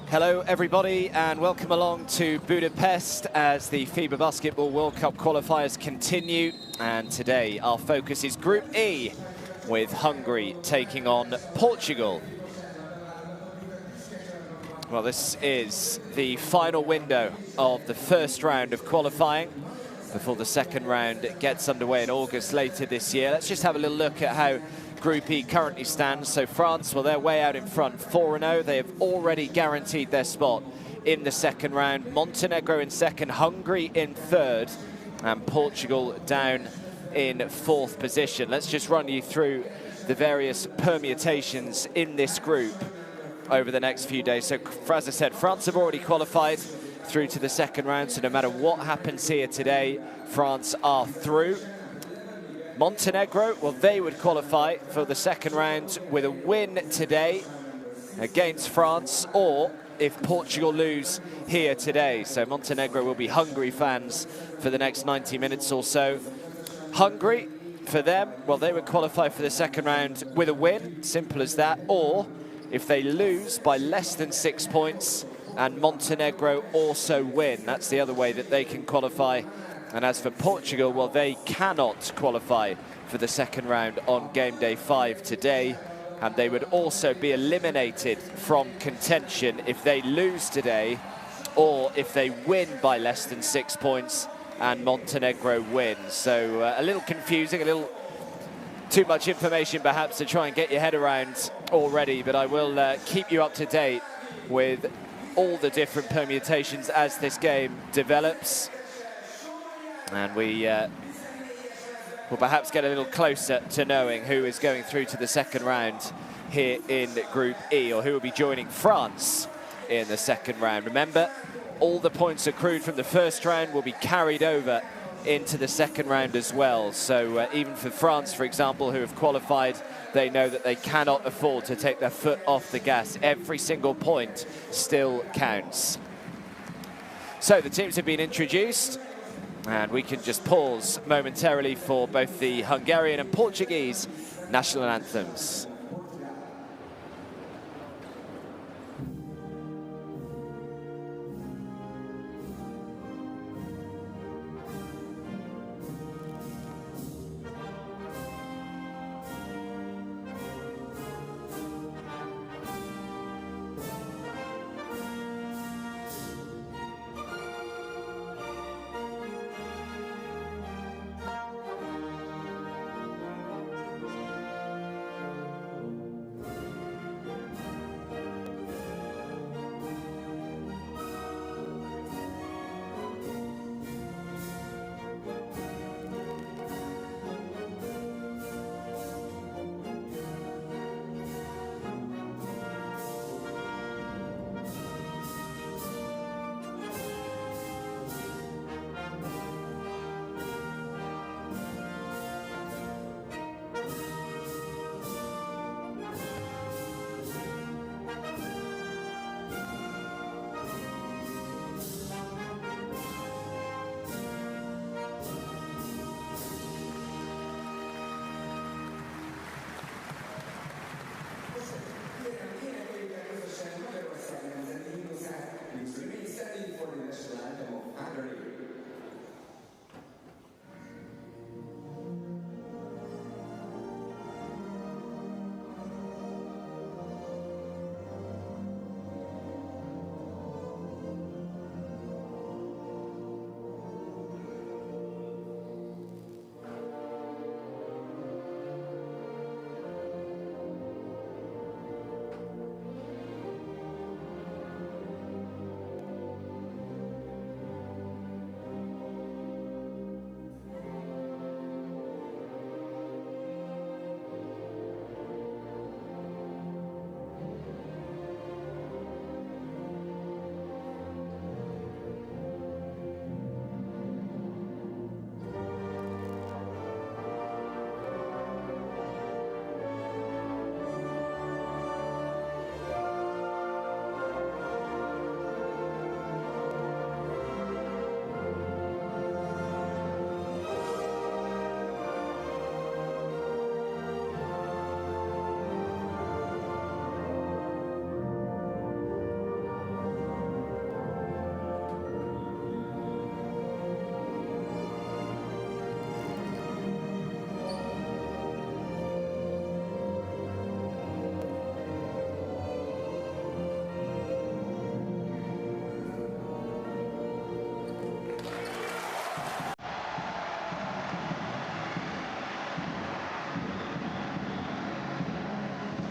Hello everybody and welcome along to Budapest as the FIBA Basketball World Cup qualifiers continue, and today our focus is Group E with Hungary taking on Portugal. Well, this is the final window of the first round of qualifying before the second round gets underway in August later this year. Let's just have a little look at how Group E currently stands. So France, well, they're way out in front, 4-0. They have already guaranteed their spot in the second round. Montenegro in second, Hungary in third, and Portugal down in fourth position. Let's just run you through the various permutations in this group over the next few days. So, as I said, France have already qualified through to the second round, so no matter what happens here today, France are through. Montenegro, well, they would qualify for the second round with a win today against France, or if Portugal lose here today. So Montenegro will be Hungary fans for the next 90 minutes or so. Hungary, for them, well, they would qualify for the second round with a win, simple as that, or if they lose by less than 6 points and Montenegro also win, that's the other way that they can qualify. And as for Portugal, well, they cannot qualify for the second round on game day 5 today, and they would also be eliminated from contention if they lose today, or if they win by less than 6 points and Montenegro wins. So a little confusing, a little too much information perhaps to try and get your head around already, but I will keep you up to date with all the different permutations as this game develops. And we will perhaps get a little closer to knowing who is going through to the second round here in Group E, or who will be joining France in the second round. Remember, all the points accrued from the first round will be carried over into the second round as well. So even for France, for example, who have qualified, they know that they cannot afford to take their foot off the gas. Every single point still counts. So the teams have been introduced, and we can just pause momentarily for both the Hungarian and Portuguese national anthems.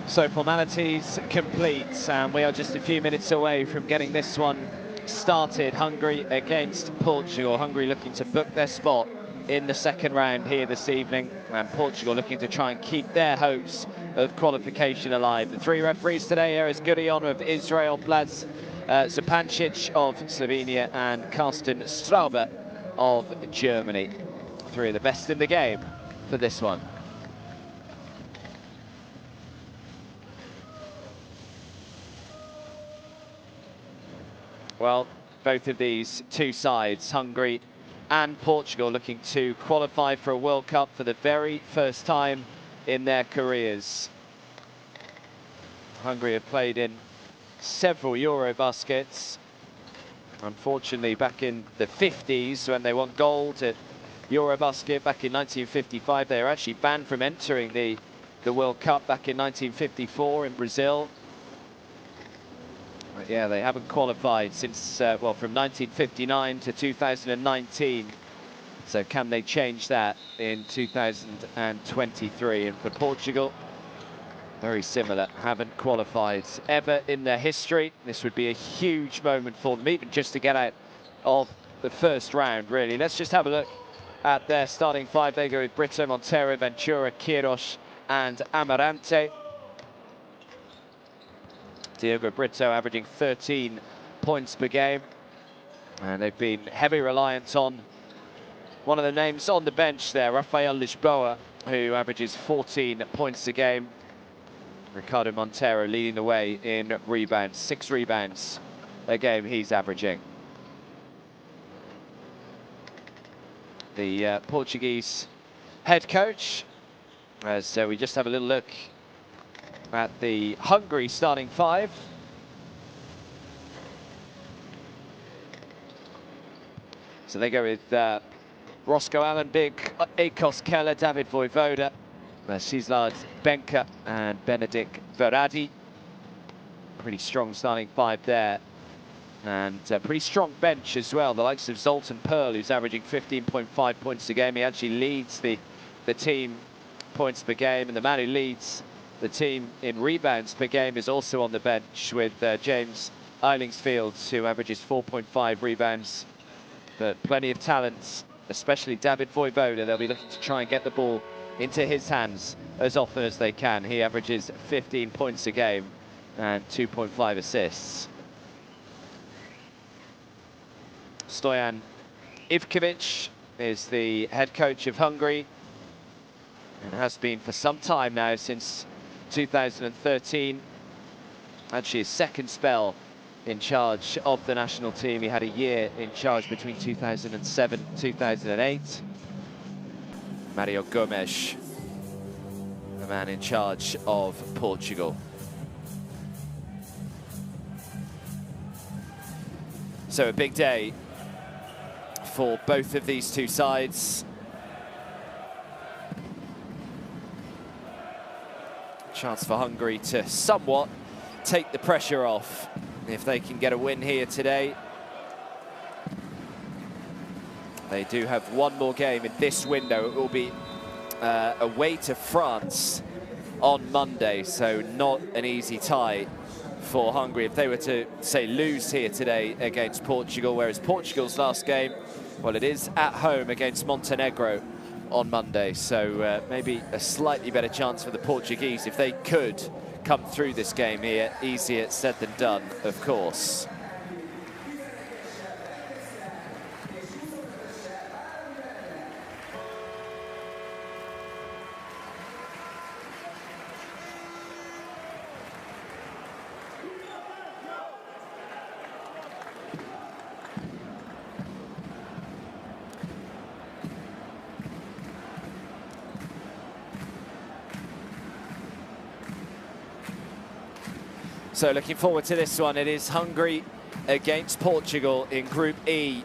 So formalities complete, and we are just a few minutes away from getting this one started. Hungary against Portugal. Hungary looking to book their spot in the second round here this evening, and Portugal looking to try and keep their hopes of qualification alive. The three referees today are Gurion of Israel, Blaz Zupancic of Slovenia, and Carsten Straube of Germany. Three of the best in the game for this one. Well, both of these two sides, Hungary and Portugal, looking to qualify for a World Cup for the very first time in their careers. Hungary have played in several Eurobaskets. Unfortunately, back in the 50s, when they won gold at Eurobasket back in 1955, they were actually banned from entering the World Cup back in 1954 in Brazil. But yeah, they haven't qualified since, well, from 1959 to 2019. So can they change that in 2023? And for Portugal, very similar, haven't qualified ever in their history. This would be a huge moment for them, even just to get out of the first round, really. Let's just have a look at their starting five. They go with Brito, Montero, Ventura, Queiroz, and Amarante. Diogo Brito averaging 13 points per game. And they've been heavily reliant on one of the names on the bench there, Rafael Lisboa, who averages 14 points a game. Ricardo Montero leading the way in rebounds, 6 rebounds a game he's averaging. The Portuguese head coach, as we just have a little look at the Hungary starting five. So they go with Roscoe Allenbig, Akos Keller, David Vojvoda, Szilárd Benka, and Benedikt Veradi. Pretty strong starting five there. And a pretty strong bench as well. The likes of Zoltan Pearl, who's averaging 15.5 points a game. He actually leads the team points per game, and the man who leads the team in rebounds per game is also on the bench with James Eilingsfield, who averages 4.5 rebounds. But plenty of talents, especially David Vojvoda. They'll be looking to try and get the ball into his hands as often as they can. He averages 15 points a game and 2.5 assists. Stojan Ivkovic is the head coach of Hungary, and has been for some time now, since 2013. Actually his second spell in charge of the national team. He had a year in charge between 2007 and 2008. Mario Gomes, the man in charge of Portugal. So a big day for both of these two sides. Chance for Hungary to somewhat take the pressure off if they can get a win here today. They do have one more game in this window. It will be away to France on Monday, so not an easy tie for Hungary if they were to, say, lose here today against Portugal, whereas Portugal's last game, well, it is at home against Montenegro on Monday, so maybe a slightly better chance for the Portuguese if they could come through this game here. Easier said than done, of course. So looking forward to this one. It is Hungary against Portugal in Group E.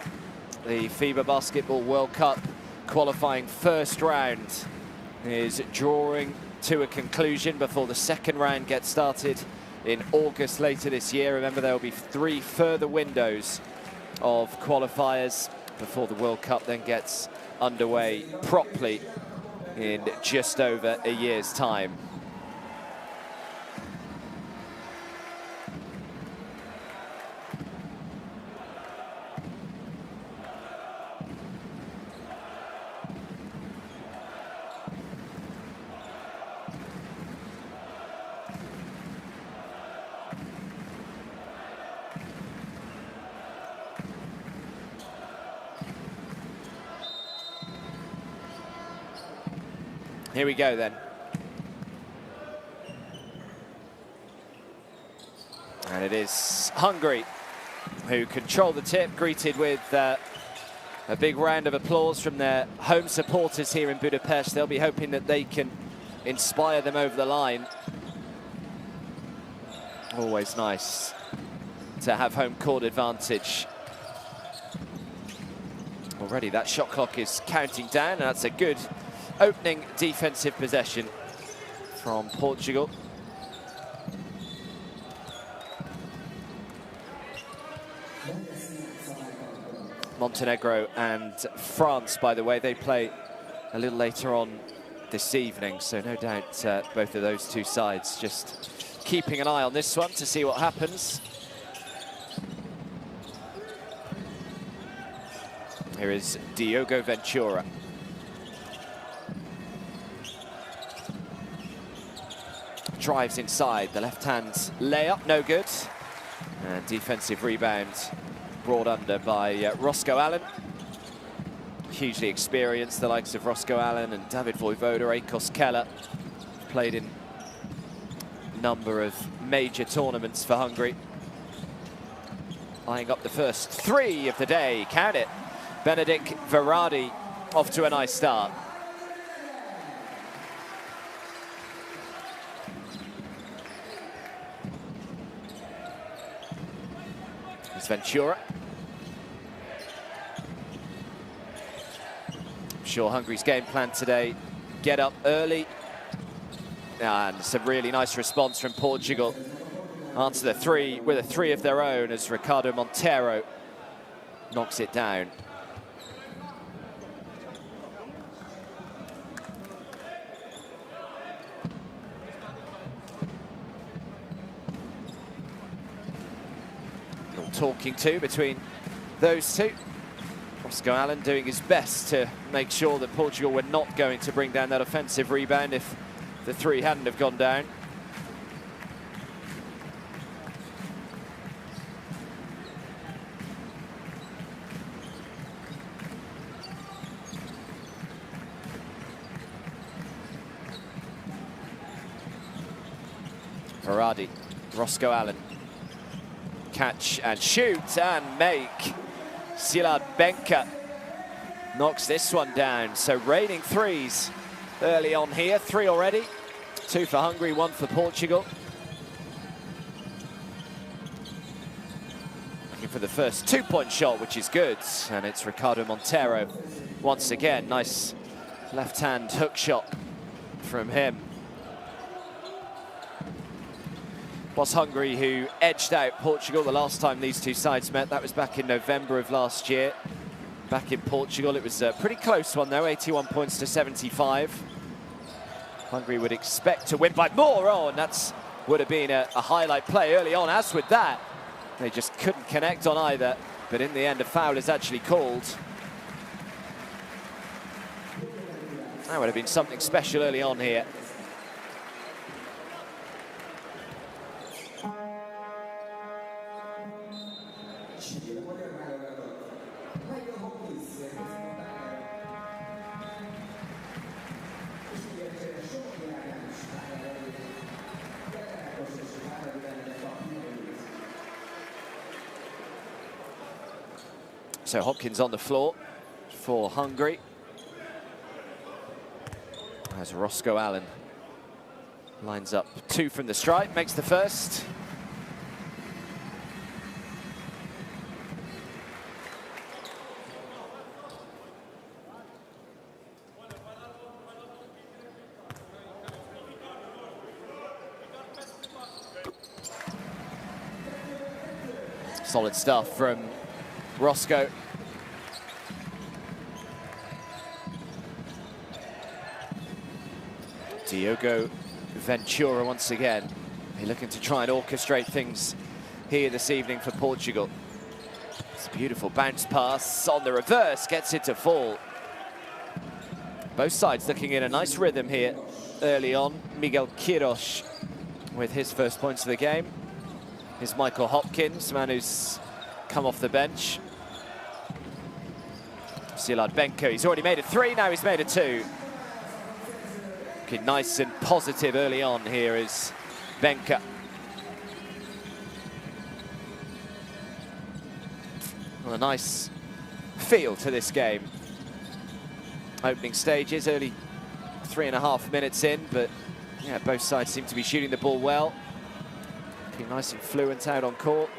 The FIBA Basketball World Cup qualifying first round is drawing to a conclusion before the second round gets started in August later this year. Remember, there will be 3 further windows of qualifiers before the World Cup then gets underway properly in just over a year's time. Here we go then. And it is Hungary who control the tip, greeted with a big round of applause from their home supporters here in Budapest. They'll be hoping that they can inspire them over the line. Always nice to have home court advantage. Already that shot clock is counting down, and that's a good opening defensive possession from Portugal. Montenegro and France, by the way, they play a little later on this evening, so no doubt both of those two sides just keeping an eye on this one to see what happens. Here is Diogo Ventura. Drives inside, the left hand layup, no good. And defensive rebound brought under by Roscoe Allen. Hugely experienced, the likes of Roscoe Allen and David Vojvoda, Akos Keller. Played in a number of major tournaments for Hungary. Eyeing up the first three of the day, count it. Benedikt Varadi off to a nice start. It's Ventura. I'm sure Hungary's game plan today, get up early. And some really nice response from Portugal. Answer the three with a three of their own as Ricardo Montero knocks it down. Talking to between those two. Roscoe Allen doing his best to make sure that Portugal were not going to bring down that offensive rebound if the three hadn't have gone down. Varadi, Roscoe Allen. Catch and shoot and make. Szilard Benka knocks this one down. So raining threes early on here. Three already. Two for Hungary, one for Portugal. Looking for the first two-point shot, which is good. And it's Ricardo Montero once again. Nice left-hand hook shot from him. Was Hungary who edged out Portugal the last time these two sides met. That was back in November of last year. Back in Portugal, it was a pretty close one though, 81 points to 75. Hungary would expect to win by more. Oh, and that would have been a highlight play early on. As with that, they just couldn't connect on either. But in the end, a foul is actually called. That would have been something special early on here. So Hopkins on the floor for Hungary. As Roscoe Allen lines up two from the stripe, makes the first. Solid stuff from Roscoe. Diogo Ventura once again. They're looking to try and orchestrate things here this evening for Portugal. It's a beautiful bounce pass on the reverse, gets it to fall. Both sides looking in a nice rhythm here early on. Miguel Quiros with his first points of the game. Here's Michael Hopkins, man who's come off the bench. Szilard Benka, he's already made a three, now he's made a two. Looking nice and positive early on here is Benka. Well, a nice feel to this game. Opening stages, early 3.5 minutes in, but yeah, both sides seem to be shooting the ball well. Looking nice and fluent out on court.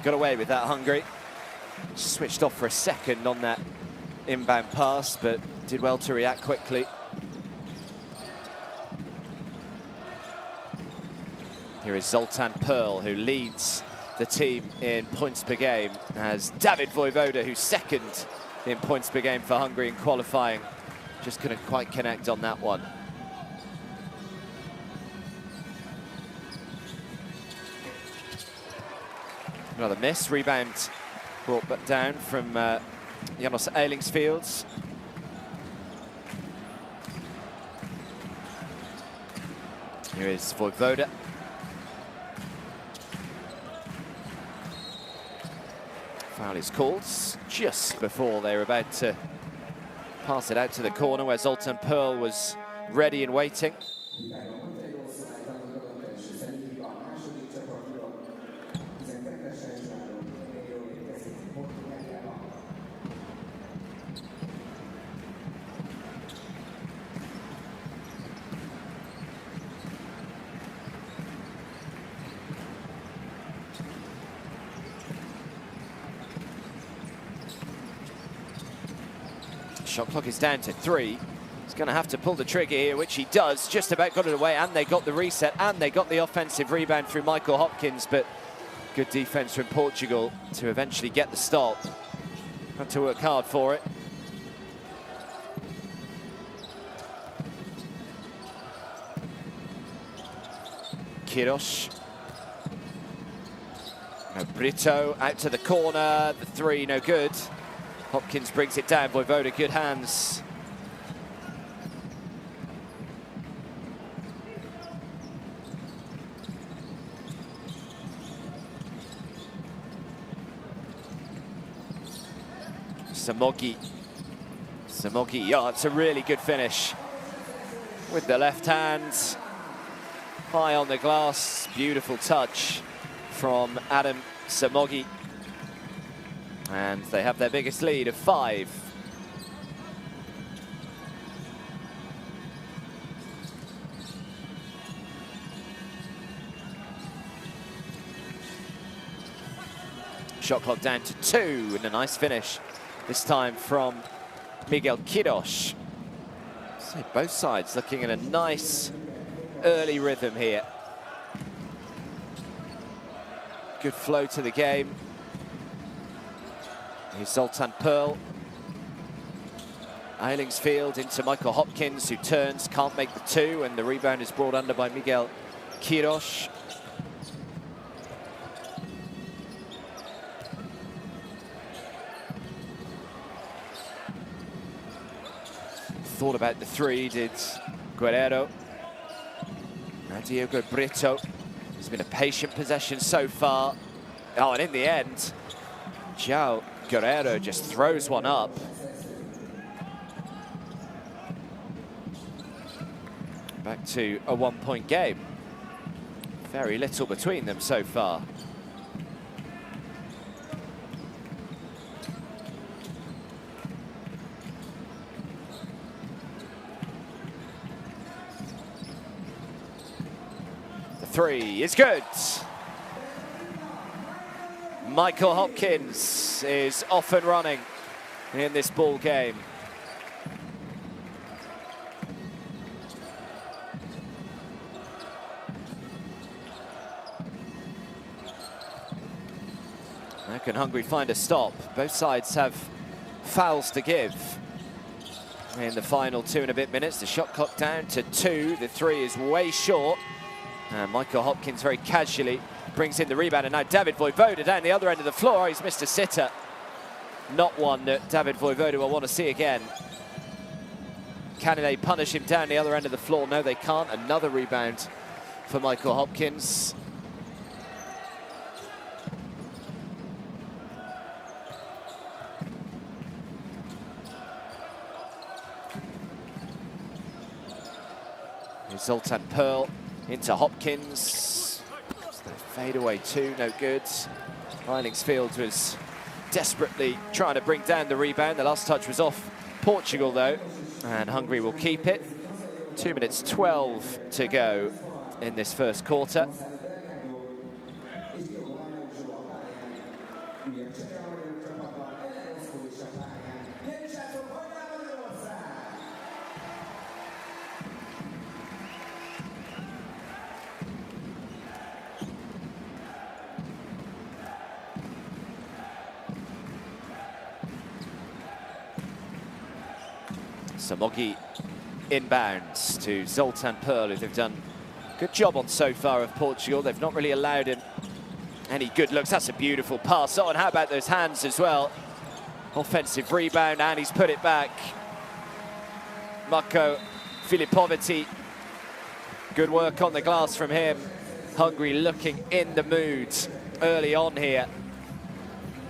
Got away with that, Hungary. Switched off for a second on that inbound pass, but did well to react quickly. Here is Zoltan Perl, who leads the team in points per game, as David Vojvoda, who's second in points per game for Hungary in qualifying. Just couldn't quite connect on that one. Another miss, rebound brought back down from Janos Eilingsfields. Here is Vojvoda. Foul is called just before they were about to pass it out to the corner, where Zoltan Perl was ready and waiting. Shot clock is down to 3. He's going to have to pull the trigger here, which he does. Just about got it away, and they got the reset, and they got the offensive rebound through Michael Hopkins, but good defense from Portugal to eventually get the stop. Had to work hard for it. Quiros. No, Brito out to the corner. The 3, no good. Hopkins brings it down. Vojvoda, good hands. Samogi. Yeah, it's a really good finish with the left hand. High on the glass. Beautiful touch from Adam Samogi. And they have their biggest lead of 5. Shot clock down to 2, and a nice finish, this time from Miguel Quiros. So both sides looking at a nice early rhythm here. Good flow to the game. Here's Zoltan Perl. Eilingsfield into Michael Hopkins, who turns, can't make the 2, and the rebound is brought under by Miguel Quiros. Thought about the 3, did Guerrero. Now Diogo Brito. It's been a patient possession so far. Oh, and in the end, João Guerrero just throws one up. Back to a 1-point game. Very little between them so far. The 3 is good. Michael Hopkins is off and running in this ball game. How can Hungary find a stop? Both sides have fouls to give. In the final 2 and a bit minutes, the shot clock down to 2. The 3 is way short. And Michael Hopkins very casually brings in the rebound, and now David Vojvoda down the other end of the floor. He's missed a sitter. Not one that David Vojvoda will want to see again. Can they punish him down the other end of the floor? No, they can't. Another rebound for Michael Hopkins. Zoltan Pearl into Hopkins. Fade away two, no good. Eilingsfield was desperately trying to bring down the rebound. The last touch was off Portugal though, and Hungary will keep it. 2 minutes 12 to go in this first quarter. Samogi inbounds to Zoltan Pearl, who they've done a good job on so far of Portugal. They've not really allowed him any good looks. That's a beautiful pass on. How about those hands as well? Offensive rebound, and he's put it back. Marko Filipovic. Good work on the glass from him. Hungary looking in the mood early on here.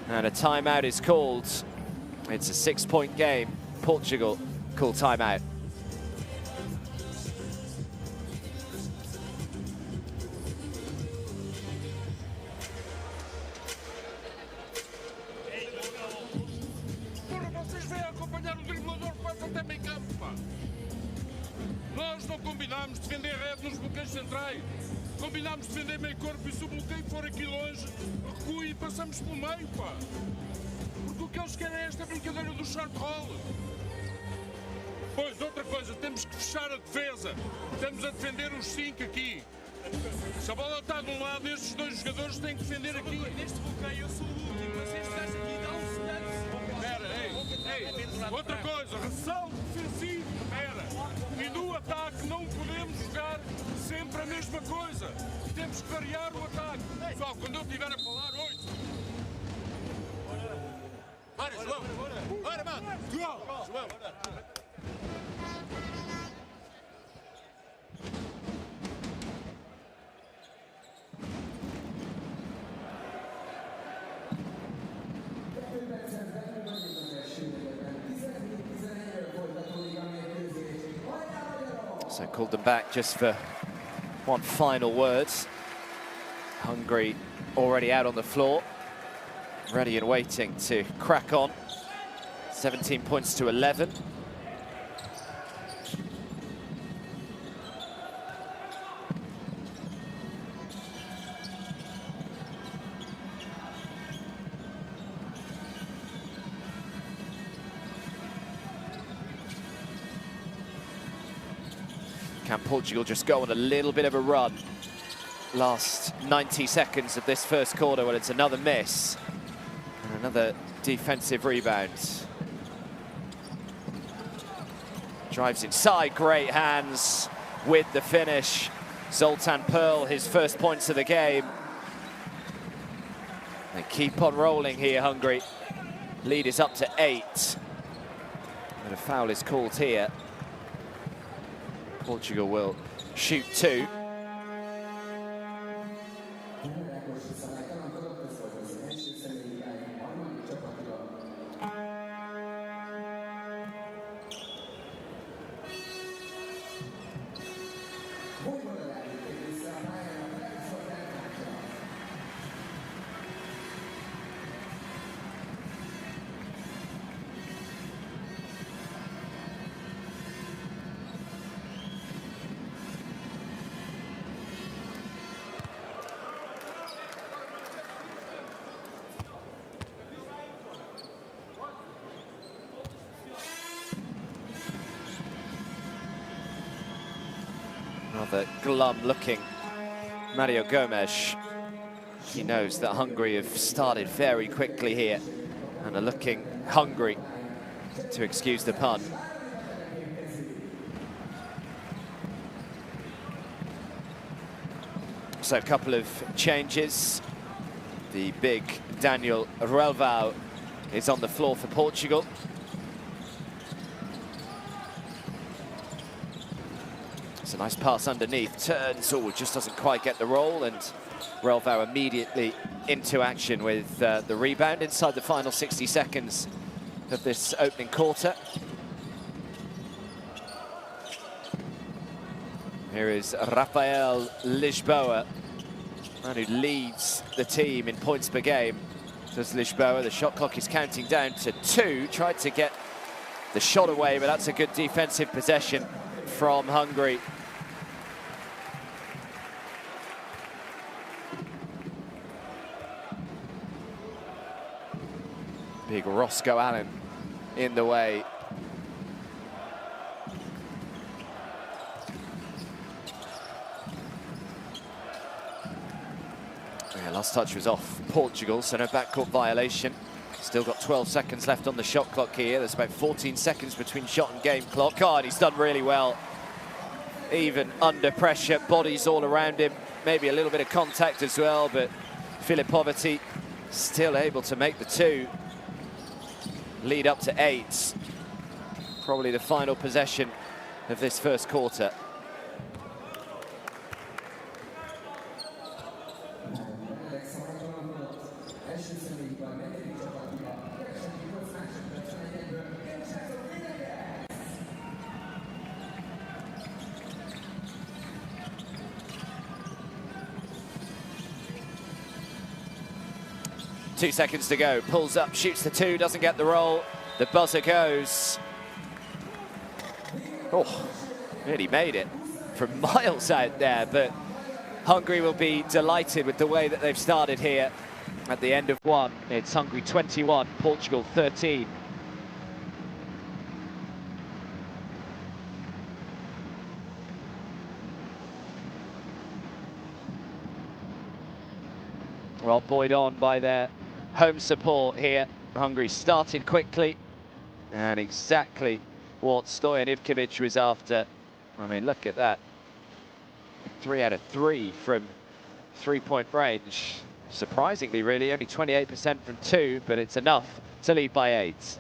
And a timeout is called. It's a 6-point game. Portugal call timeout. Vocês vêm acompanhar o driblador que passa até meio campo, pá. Nós não combinámos defender a rede nos bloqueios centrais. Combinámos defender meio corpo e se o bloqueio for aqui longe, recue e passamos pelo meio, pá. Porque o que eles querem é esta brincadeira do short roll. Pois, outra coisa, temos que fechar a defesa. Estamos a defender os 5 aqui. Se a bola está de um lado, estes 2 jogadores têm que defender aqui. Neste bloqueio eu sou o último, mas este gajo aqui dá um senhor. Espera, ei, outra coisa, ressalto defensivo, espera. E no ataque não podemos jogar sempre a mesma coisa. Temos que variar o ataque. Pessoal, quando eu estiver a falar, ouço. Bora, João. Bora, mano. João. So called them back just for one final word. Hungary already out on the floor, ready and waiting to crack on. 17 points to 11. Can Portugal just go on a little bit of a run? Last 90 seconds of this first quarter. Well, it's another miss and another defensive rebound. Drives inside, great hands with the finish. Zoltan Pearl, his first points of the game. They keep on rolling here, Hungary. Lead is up to 8. And a foul is called here. Portugal will shoot 2. Rather glum-looking Mario Gomes. He knows that Hungary have started very quickly here and are looking hungry, to excuse the pun. Also a couple of changes. The big Daniel Relvao is on the floor for Portugal. It's a nice pass underneath, turns, just doesn't quite get the roll, and Relvao immediately into action with the rebound inside the final 60 seconds of this opening quarter. Here is Rafael Lisboa, man who leads the team in points per game. Does Lisboa. The shot clock is counting down to 2. Tried to get the shot away, but that's a good defensive possession from Hungary. Big Roscoe Allen in the way. Yeah, last touch was off Portugal, so no backcourt violation. Still got 12 seconds left on the shot clock here. There's about 14 seconds between shot and game clock. God, he's done really well. Even under pressure, bodies all around him. Maybe a little bit of contact as well, but Filipovic still able to make the 2. Lead up to 8. Probably the final possession of this first quarter. Two seconds to go, pulls up, shoots the 2, doesn't get the roll. The buzzer goes. Oh, really made it from miles out there, but Hungary will be delighted with the way that they've started here at the end of 1. It's Hungary 21, Portugal 13. Well, buoyed on by their home support here. Hungary started quickly, and exactly what Stojan Ivkovic was after. I mean, look at that. 3 out of 3 from three-point range. Surprisingly, really, only 28% from 2, but it's enough to lead by 8.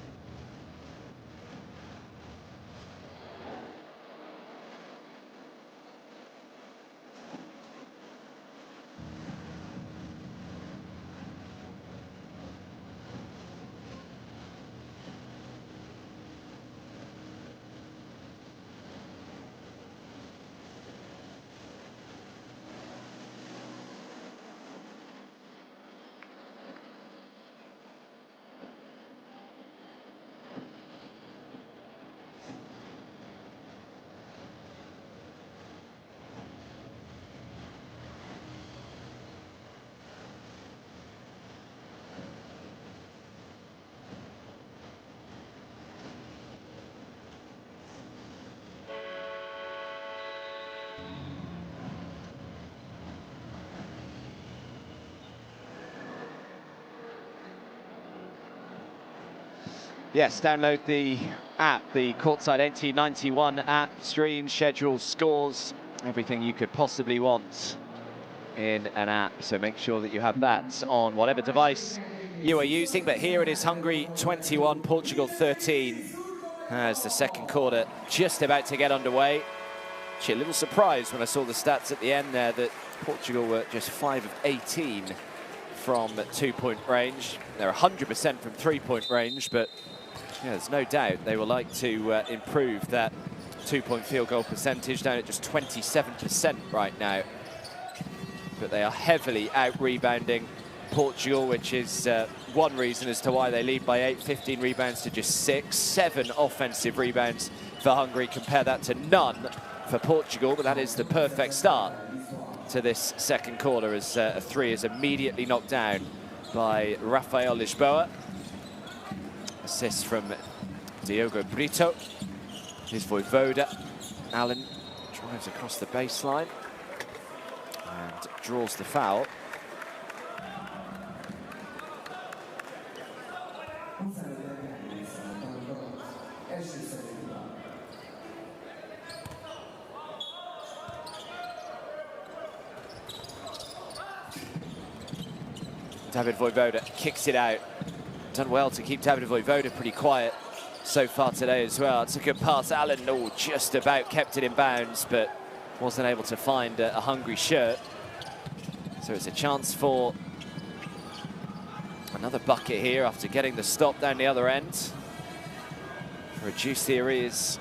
Yes, download the app, the Courtside 1891 app, streams, schedules, scores, everything you could possibly want in an app. So make sure that you have that on whatever device you are using. But here it is, Hungary 21, Portugal 13, as the second quarter just about to get underway. Actually, a little surprised when I saw the stats at the end there that Portugal were just 5 of 18 from 2-point range. They're 100% from 3-point range, but yeah, there's no doubt they will like to improve that 2-point field goal percentage, down at just 27% right now. But they are heavily out-rebounding Portugal, which is one reason as to why they lead by 8, 15 rebounds to just 6, 7 offensive rebounds for Hungary. Compare that to none for Portugal, but that is the perfect start to this second quarter, as a 3 is immediately knocked down by Rafael Lisboa. Assist from Diogo Brito. Here's Vojvoda. Allen drives across the baseline and draws the foul. David Vojvoda kicks it out. Done well to keep David Vojvoda pretty quiet so far today as well. It's a good pass. Allen, oh, just about kept it in bounds, but wasn't able to find a Hungary shirt. So it's a chance for another bucket here after getting the stop down the other end. Reduce the arrears.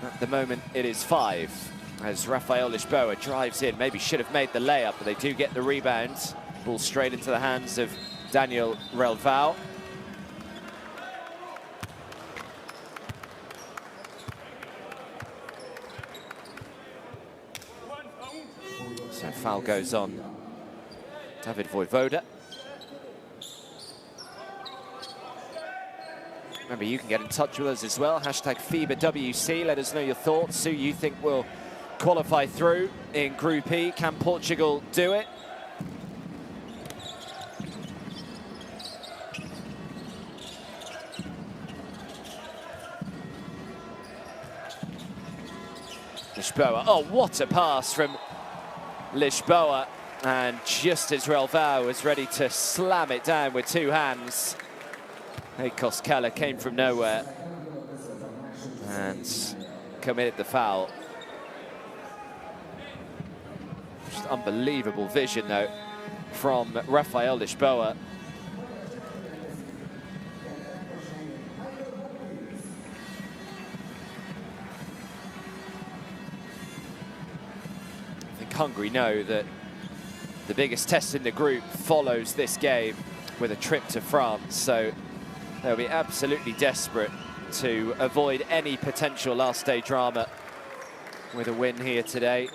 At the moment, it is 5. As Rafael Lisboa drives in, maybe should have made the layup, but they do get the rebound. Ball straight into the hands of Daniel Relvao. So foul goes on David Vojvoda. Remember, you can get in touch with us as well. Hashtag FIBAWC. Let us know your thoughts. Who you think will qualify through in Group E. Can Portugal do it? Lisboa. Oh, what a pass from Lisboa. And just as Relvao was ready to slam it down with 2 hands, Akos Keller came from nowhere and committed the foul. Just unbelievable vision, though, from Rafael Lisboa. I think Hungary know that the biggest test in the group follows this game with a trip to France, so they'll be absolutely desperate to avoid any potential last day drama with a win here today.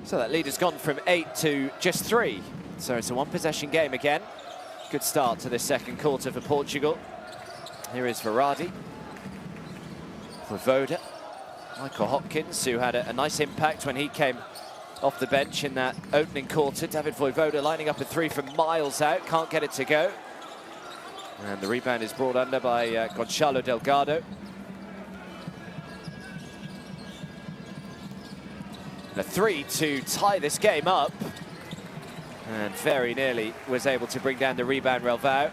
So that lead has gone from 8 to just 3. So it's a 1-possession game again. Good start to the second quarter for Portugal. Here is Verratti. Vojvoda. Michael Hopkins, who had a nice impact when he came off the bench in that opening quarter. David Vojvoda lining up a 3 from miles out. Can't get it to go. And the rebound is brought under by Gonçalo Delgado. A 3 to tie this game up. And very nearly was able to bring down the rebound, Relvao.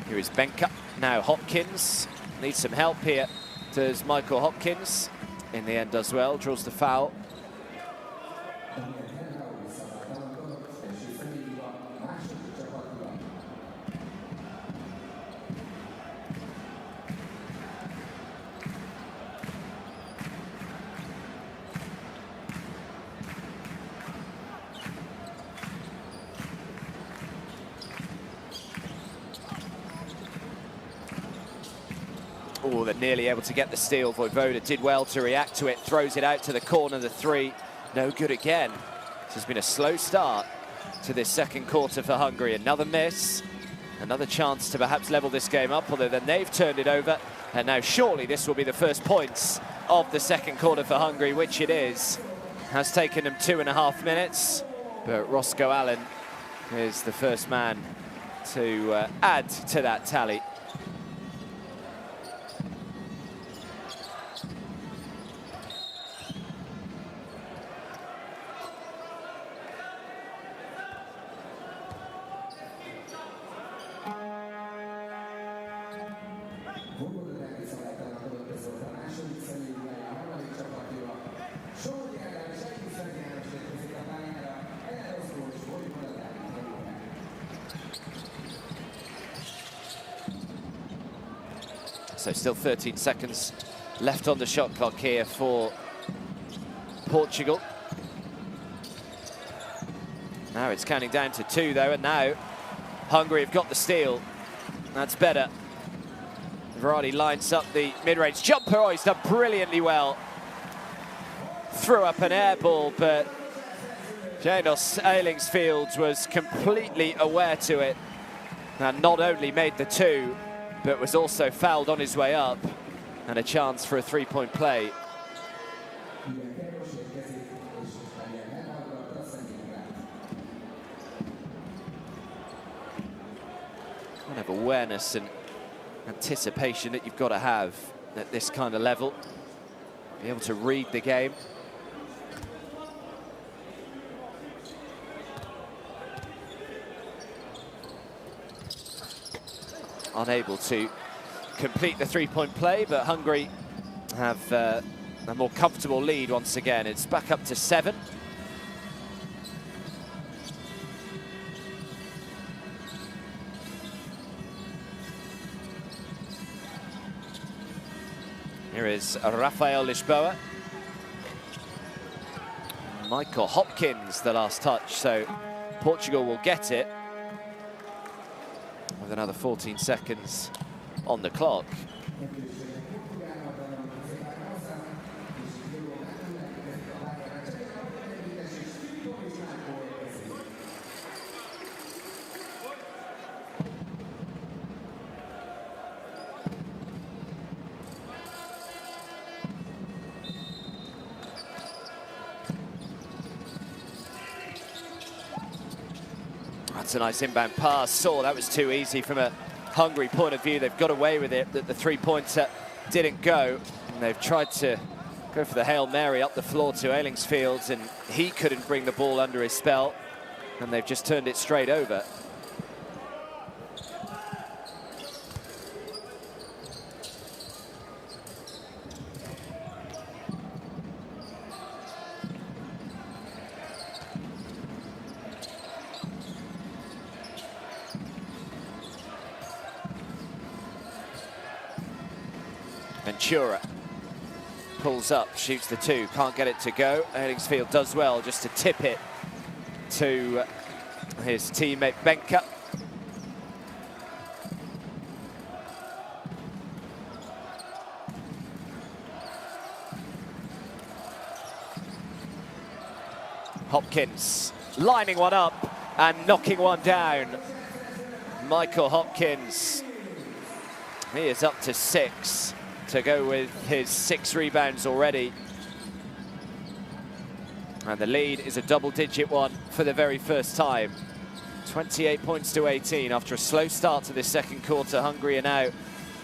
Here is Benka. Now Hopkins. Needs some help here. Does Michael Hopkins. In the end does well. Draws the foul. Oh, they're nearly able to get the steal. Vojvoda did well to react to it. Throws it out to the corner, the 3. No good again. This has been a slow start to this second quarter for Hungary. Another miss. Another chance to perhaps level this game up, although then they've turned it over. And now surely this will be the first points of the second quarter for Hungary, which it is. Has taken them 2.5 minutes. But Roscoe Allen is the first man to add to that tally. So still 13 seconds left on the shot clock here for Portugal. Now it's counting down to 2 though, and now Hungary have got the steal. That's better. Verratti lines up the mid-range jumper. Oh, he's done brilliantly well. Threw up an air ball, but Janos Eilingsfield was completely aware to it. And not only made the 2, but was also fouled on his way up. And a chance for a 3-point play. kind of awareness and anticipation that you've got to have at this kind of level. Be able to read the game. Unable to complete the three-point play, but Hungary have a more comfortable lead once again. It's back up to 7. Here is Rafael Lisboa. Michael Hopkins, the last touch, so Portugal will get it with another 14 seconds on the clock. That's a nice inbound pass. Saw that was too easy from a Hungary point of view. They've got away with it. The 3-pointer didn't go. And they've tried to go for the Hail Mary up the floor to Ailingsfield, and he couldn't bring the ball under his spell. And they've just turned it straight over. Ventura pulls up, shoots the 2, can't get it to go. Ailingsfield does well just to tip it to his teammate Benka. Hopkins lining one up and knocking one down. Michael Hopkins, he is up to 6. To go with his 6 rebounds already. And the lead is a double-digit one for the very first time. 28 points to 18 after a slow start to this second quarter. Hungary are now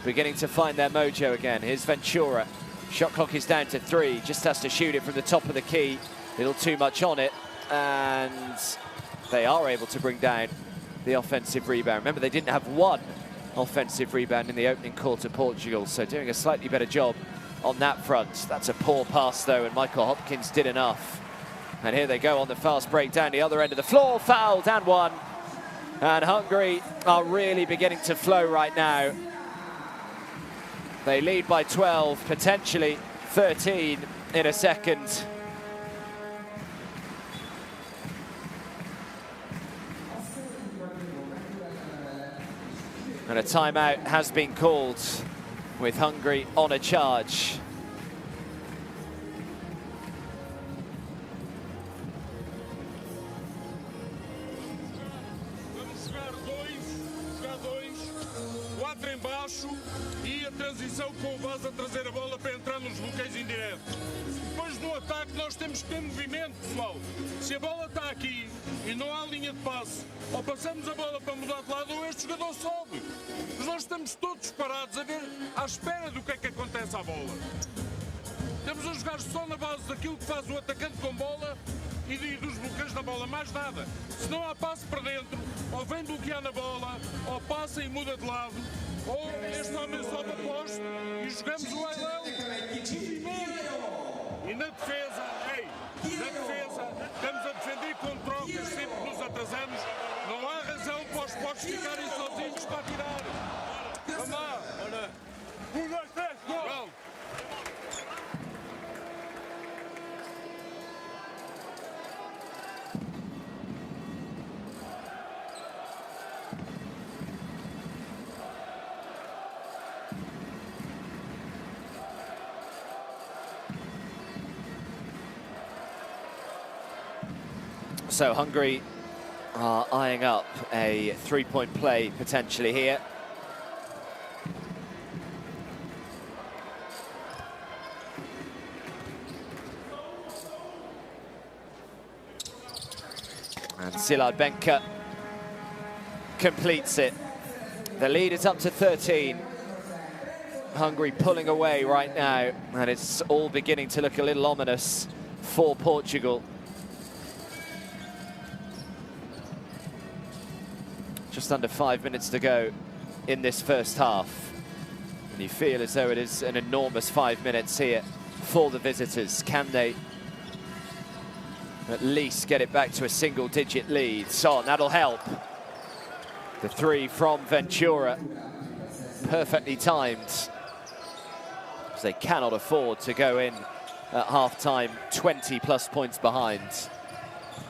beginning to find their mojo again. Here's Ventura. Shot clock is down to 3. Just has to shoot it from the top of the key. A little too much on it. And they are able to bring down the offensive rebound. Remember, they didn't have one offensive rebound in the opening quarter, Portugal, so doing a slightly better job on that front. That's a poor pass though, and Michael Hopkins did enough. And here they go on the fast break down the other end of the floor, fouled and one. And Hungary are really beginning to flow right now. They lead by 12, potentially 13 in a second. And a timeout has been called with Hungary on a charge. Vamos jogar dois, 4 em baixo e a transição com o Vaz a trazer a bola para entrar nos bloqueios indiretos. Depois no ataque nós temos que ter movimento, pessoal. Se a bola está aqui e não há linha de passe, ou passamos a bola para mudar de lado ou este jogador sobe. Mas nós estamos todos parados a ver, à espera do que é que acontece à bola. Estamos a jogar só na base daquilo que faz o atacante com bola e dos bloqueios da bola, mais nada. Se não há passe para dentro, ou vem bloquear na bola, ou passa e muda de lado, ou este homem sobe a poste e jogamos o leilão. E na defesa, estamos a defender com trocas, sempre nos atrasamos. Não há razão para os postos ficarem sozinhos para tirar. Vamos lá. 1, 2, 3, gol! So Hungary are eyeing up a 3-point play potentially here. And Szilard Benka completes it The lead is up to 13. Hungary pulling away right now, and it's all beginning to look a little ominous for Portugal. Just under 5 minutes to go in this first half. And you feel as though it is an enormous 5 minutes here for the visitors. Can they at least get it back to a single-digit lead? So that'll help. The three from Ventura, perfectly timed. They cannot afford to go in at half-time 20-plus points behind.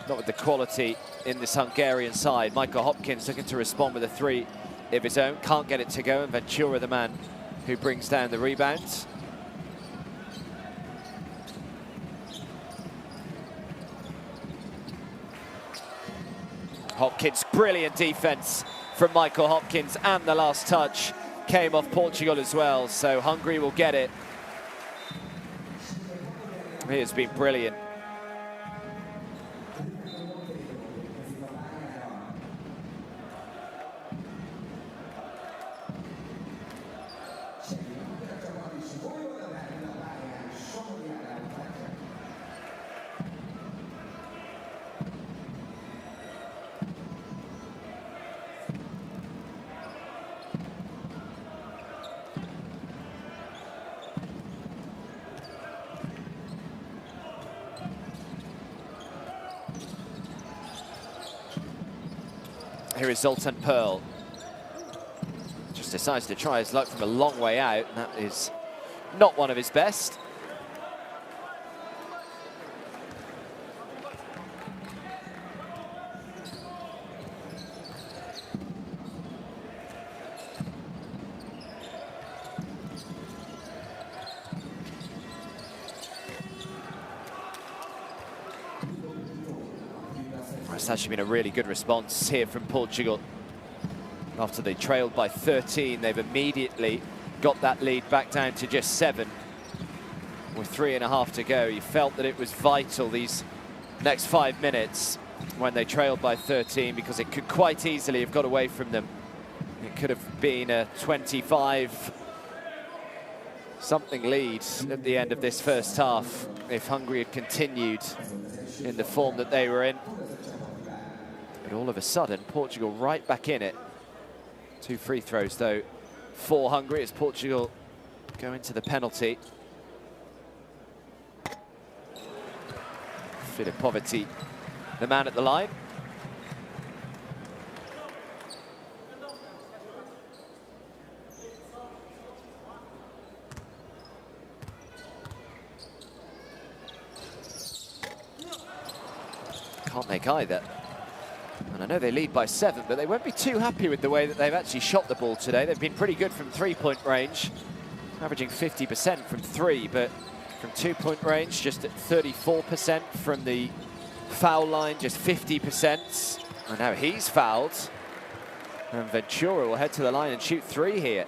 Not with the quality in this Hungarian side. Michael Hopkins looking to respond with a three of his own. Can't get it to go, and Ventura the man who brings down the rebound. Hopkins, brilliant defense from Michael Hopkins, and the last touch came off Portugal as well, so Hungary will get it. He has been brilliant. Here is Zoltan Pearl. Just decides to try his luck from a long way out. And that is not one of his best. It's actually been a really good response here from Portugal. After they trailed by 13, they've immediately got that lead back down to just 7. With 3.5 to go, you felt that it was vital these next 5 minutes when they trailed by 13, because it could quite easily have got away from them. It could have been a 25-something lead at the end of this first half if Hungary had continued in the form that they were in. But all of a sudden, Portugal right back in it. 2 free throws, though, for Hungary as Portugal go into the penalty. Filipovic, the man at the line. Can't make either. And I know they lead by 7, but they won't be too happy with the way that they've actually shot the ball today. They've been pretty good from 3-point range, averaging 50% from 3, but from 2-point range, just at 34%. From the foul line, just 50%. And now he's fouled. And Ventura will head to the line and shoot 3 here.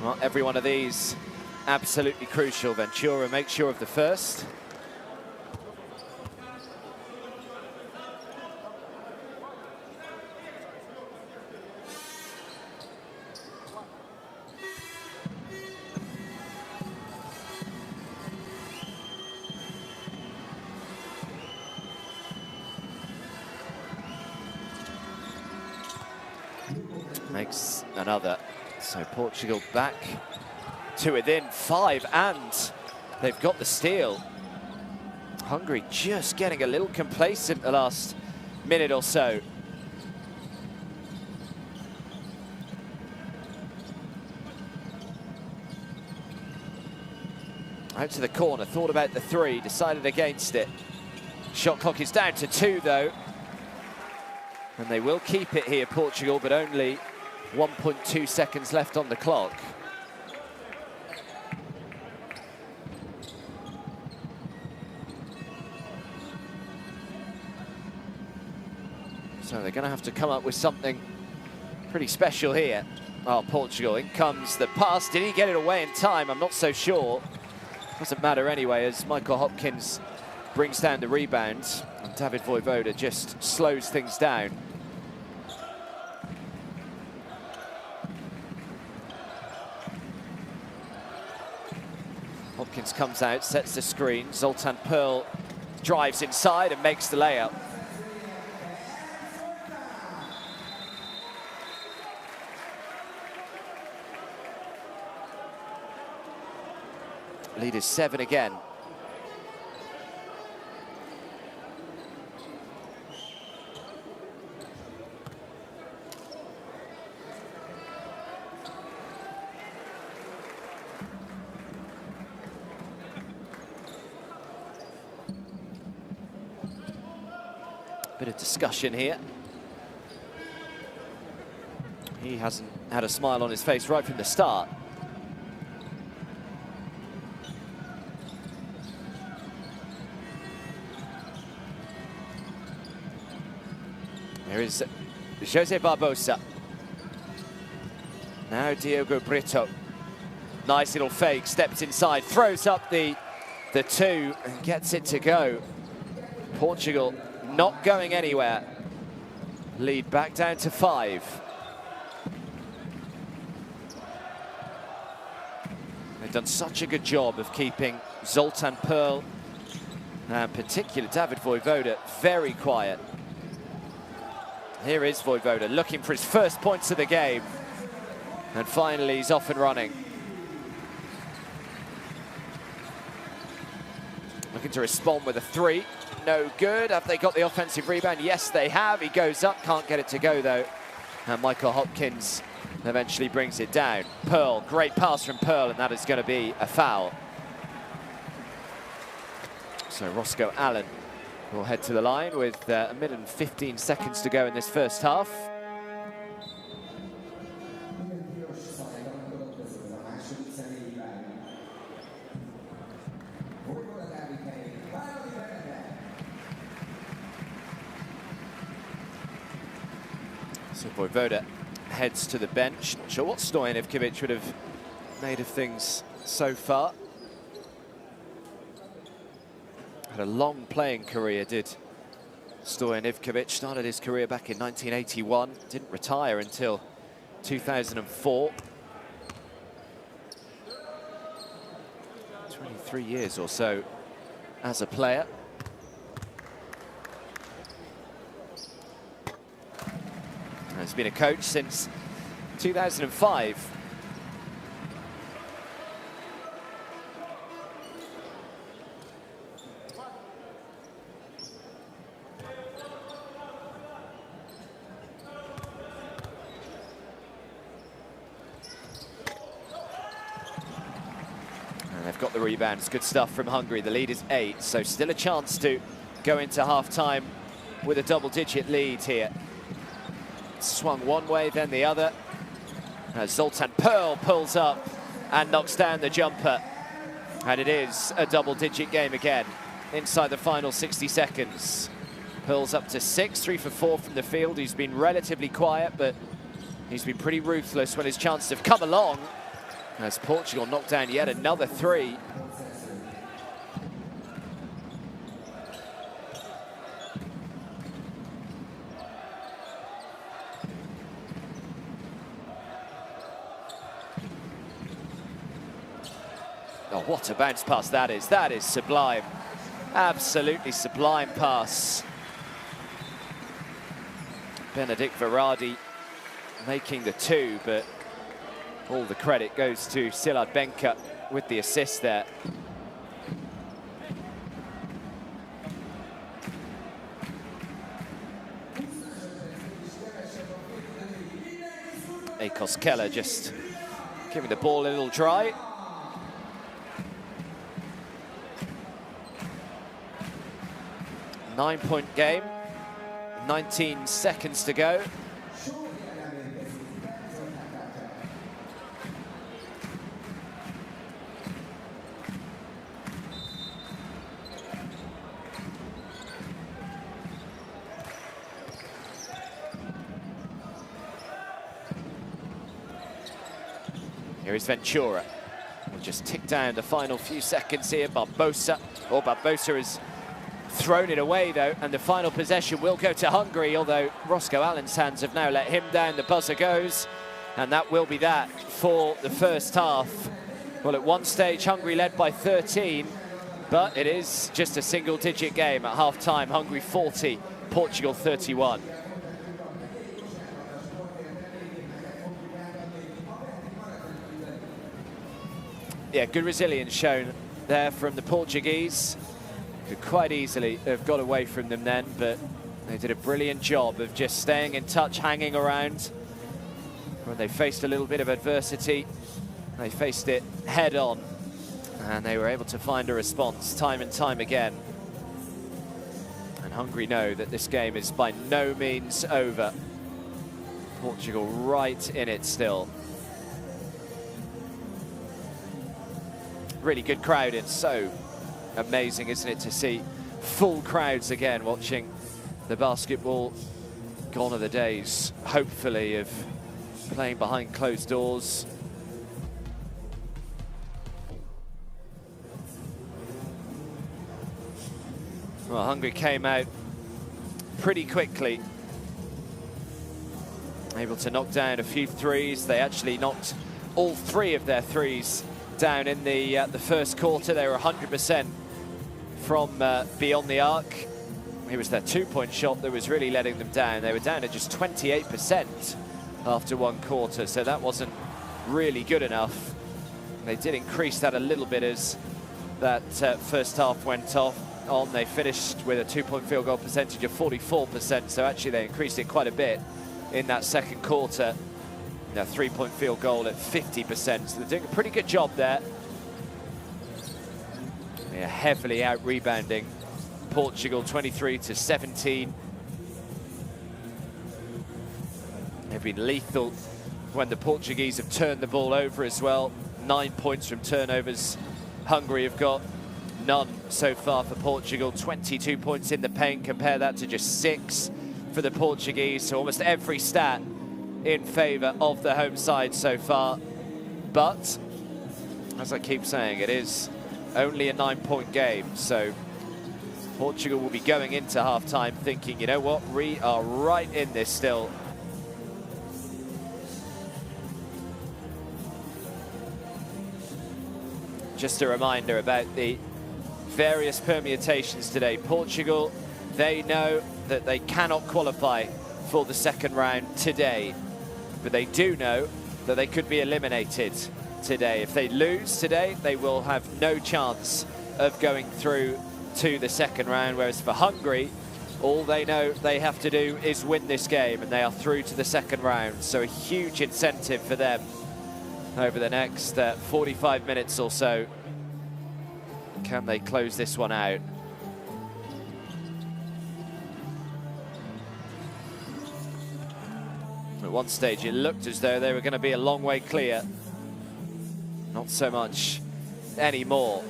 Well, every one of these absolutely crucial. Ventura makes sure of the first. Makes another. So Portugal back to within 5, and they've got the steal. Hungary just getting a little complacent the last minute or so. Out to the corner, thought about the three, decided against it. Shot clock is down to 2 though. And they will keep it here, Portugal, but only 1.2 seconds left on the clock. So they're going to have to come up with something pretty special here. Oh, Portugal, in comes the pass. Did he get it away in time? I'm not so sure. Doesn't matter anyway, as Michael Hopkins brings down the rebound. And David Vojvoda just slows things down. Hopkins comes out, sets the screen. Zoltan Pearl drives inside and makes the layup. Lead is 7 again. Bit of discussion here. He hasn't had a smile on his face right from the start. There is Jose Barbosa. Now Diogo Brito. Nice little fake, steps inside, throws up the 2 and gets it to go. Portugal not going anywhere. Lead back down to 5. They've done such a good job of keeping Zoltan Pearl and particularly David Vojvoda very quiet. Here is Vojvoda looking for his first points of the game. And finally he's off and running. Looking to respond with a 3. No good. Have they got the offensive rebound? Yes, they have. He goes up, can't get it to go though. And Michael Hopkins eventually brings it down. Pearl, great pass from Pearl, and that is going to be a foul. So Roscoe Allen will head to the line with 1 minute and 15 seconds to go in this first half. So Vojvoda heads to the bench. Not sure what Stoyan Ivkovic would have made of things so far. Had a long playing career, did Stoyan Ivkovic. Started his career back in 1981. Didn't retire until 2004. 23 years or so as a player. And he's been a coach since 2005. Got the rebounds, good stuff from Hungary. The lead is 8, so still a chance to go into half-time with a double-digit lead here. Swung one way, then the other. As Zoltan Pearl pulls up and knocks down the jumper. And it is a double-digit game again inside the final 60 seconds. Pearl's up to 6, 3 for 4 from the field. He's been relatively quiet, but he's been pretty ruthless when his chances have come along. As Portugal knocked down yet another 3. Oh, what a bounce pass that is. That is sublime. Absolutely sublime pass. Benedict Varadi making the 2, but all the credit goes to Szilard Benka with the assist there. Akos Keller just giving the ball a little dry. 9-point game, 19 seconds to go. Here is Ventura. We'll just tick down the final few seconds here. Barbosa has thrown it away though, and the final possession will go to Hungary, although Roscoe Allen's hands have now let him down. The buzzer goes, and that will be that for the first half. Well, at one stage, Hungary led by 13, but it is just a single-digit game at half-time. Hungary 40, Portugal 31. Yeah, good resilience shown there from the Portuguese. Could quite easily have got away from them then, but they did a brilliant job of just staying in touch, hanging around. When they faced a little bit of adversity, they faced it head on, and they were able to find a response time and time again. And Hungary know that this game is by no means over. Portugal right in it still. Really good crowd. It's so amazing, isn't it, to see full crowds again watching the basketball. Gone are the days, hopefully, of playing behind closed doors. Well, Hungary came out pretty quickly, able to knock down a few threes. They actually knocked all 3 of their threes down in the first quarter. They were 100% from beyond the arc. It was their 2-point shot that was really letting them down. They were down to just 28% after one quarter, so that wasn't really good enough. They did increase that a little bit as that first half went on. They finished with a 2-point field goal percentage of 44%, so actually they increased it quite a bit in that second quarter. A 3-point field goal at 50%, so they're doing a pretty good job there. They're heavily out rebounding Portugal, 23-17. They've been lethal when the Portuguese have turned the ball over as well. 9 points from turnovers. Hungary have got none so far for Portugal. 22 points in the paint. Compare that to just 6 for the Portuguese. So almost every stat in favour of the home side so far. But, as I keep saying, it is only a 9-point game. So Portugal will be going into half-time thinking, you know what, we are right in this still. Just a reminder about the various permutations today. Portugal, they know that they cannot qualify for the second round today, but they do know that they could be eliminated today. If they lose today, they will have no chance of going through to the second round, whereas for Hungary, all they know they have to do is win this game and they are through to the second round. So a huge incentive for them over the next 45 minutes or so. Can they close this one out? At one stage, it looked as though they were going to be a long way clear. Not so much anymore.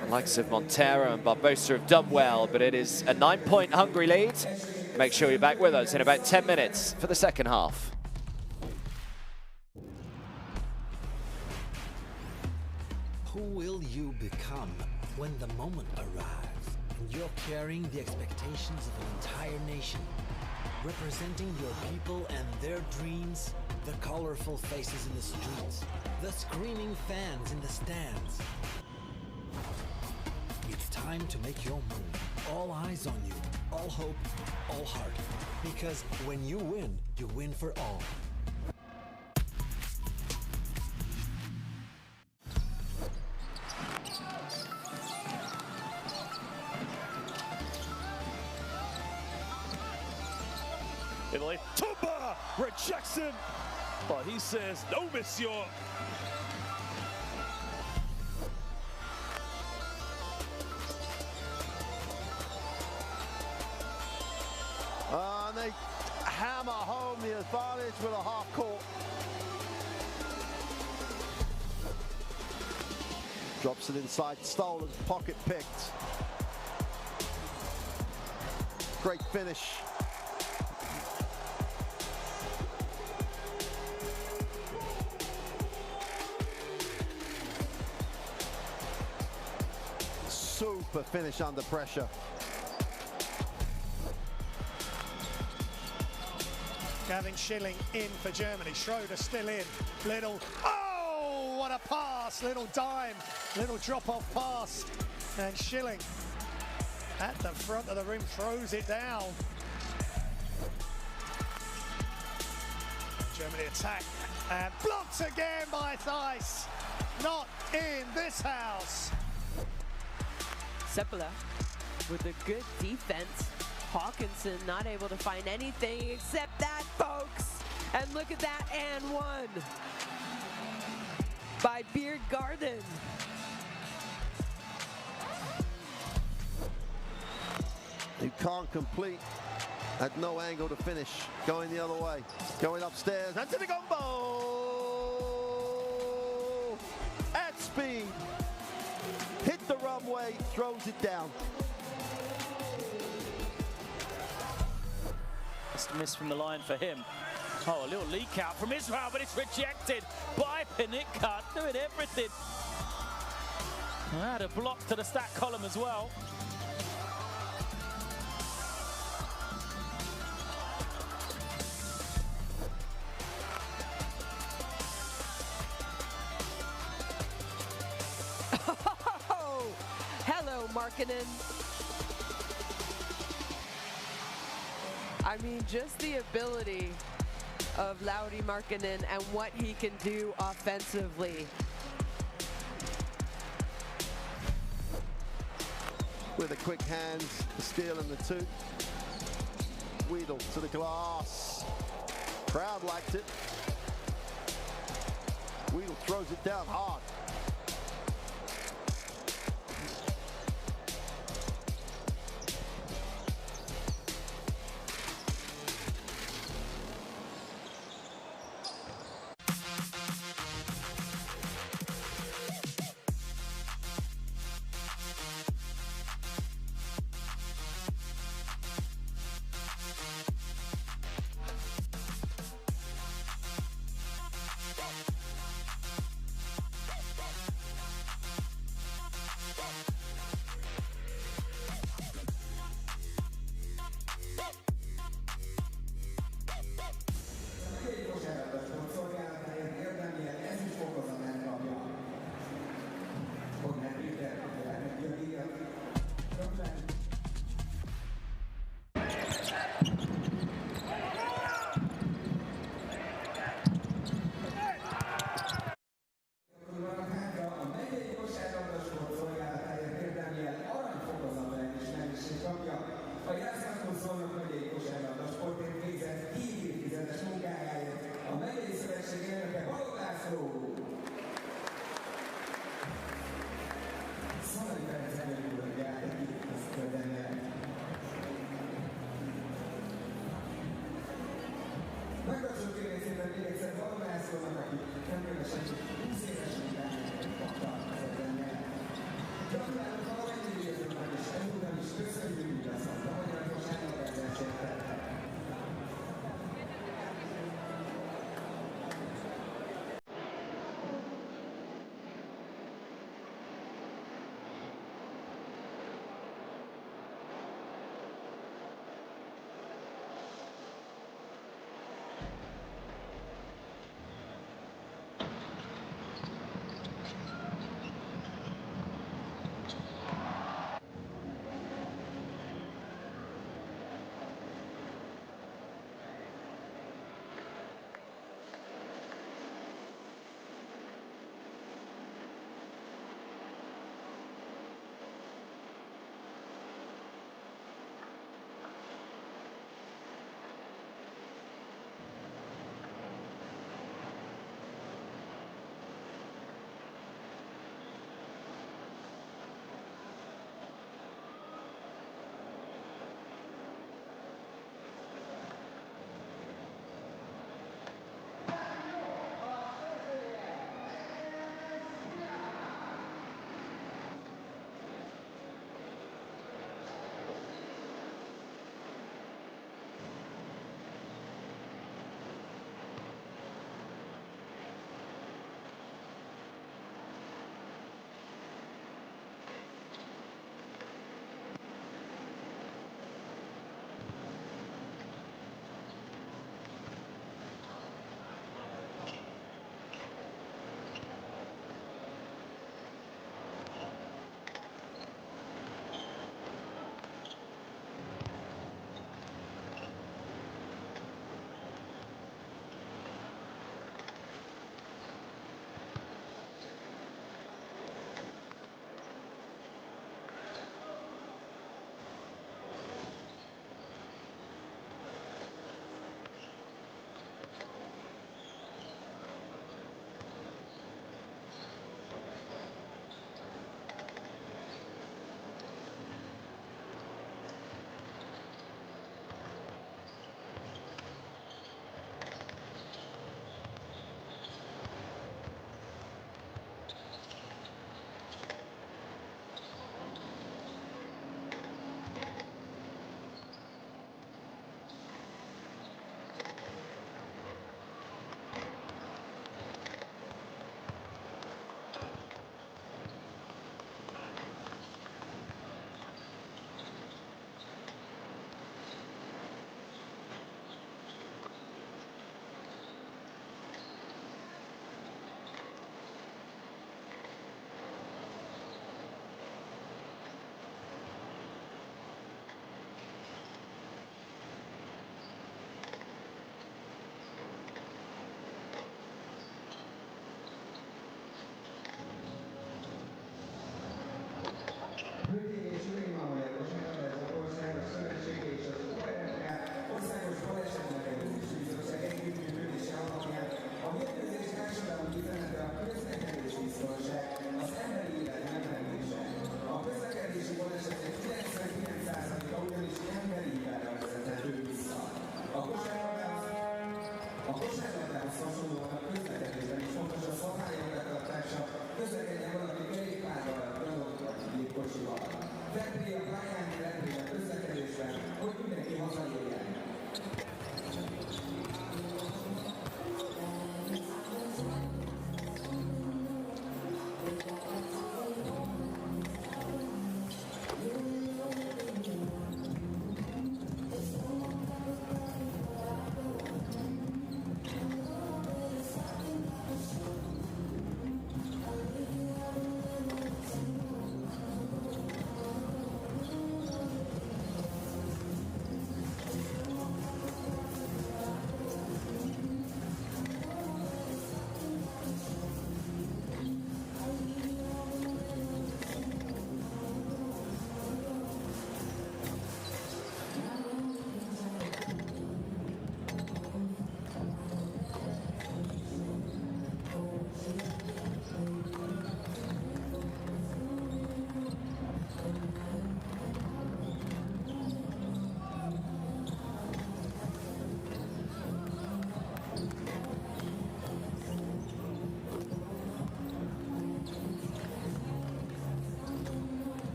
The likes of Montero and Barbosa have done well, but it is a 9-point Hungary lead. Make sure you're back with us in about 10 minutes for the second half. Who will you become when the moment arrives and you're carrying the expectations of an entire nation, representing your people and their dreams, the colorful faces in the streets, the screaming fans in the stands? It's time to make your move. All eyes on you, all hope, all heart. Because when you win for all. Italy, Tumba rejects him. But he says, no, monsieur. And they hammer home the advantage with a half court. Drops it inside, stolen, pocket picked. Great finish. Super finish under pressure. Gavin Schilling in for Germany. Schroeder still in. Little, oh, what a pass. Little dime, little drop-off pass. And Schilling at the front of the rim throws it down. Germany attack and blocked again by Theis. Not in this house. Seppala with a good defense. Hawkinson not able to find anything except that, folks. And look at that, and one by Beard Garden. You can't complete at no angle to finish. Going the other way. Going upstairs. And to the gumbo! At speed. Hit the runway. Throws it down. Just a miss from the line for him. Oh, a little leak out from Israel, but it's rejected by Panicka, doing everything. Had a block to the stat column as well. Hello, Markkanen. I mean, just the ability of Lauri Markkanen and what he can do offensively. With the quick hands, the steal and the two. Weedle to the glass. Crowd liked it. Weedle throws it down hard.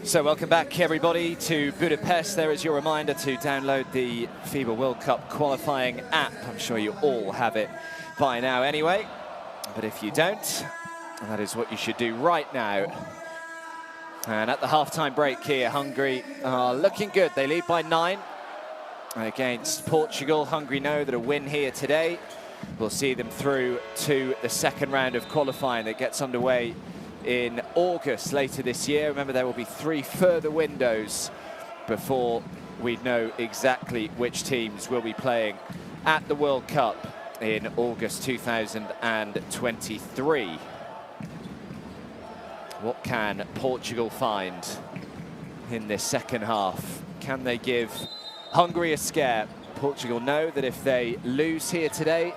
So welcome back, everybody, to Budapest. There is your reminder to download the FIBA World Cup qualifying app. I'm sure you all have it by now anyway. But if you don't, that is what you should do right now. And at the halftime break here, Hungary are looking good. They lead by 9 against Portugal. Hungary know that a win here today will see them through to the second round of qualifying that gets underway in August later this year. Remember, there will be 3 further windows before we know exactly which teams will be playing at the World Cup in August 2023. What can Portugal find in this second half? Can they give Hungary a scare? Portugal know that if they lose here today,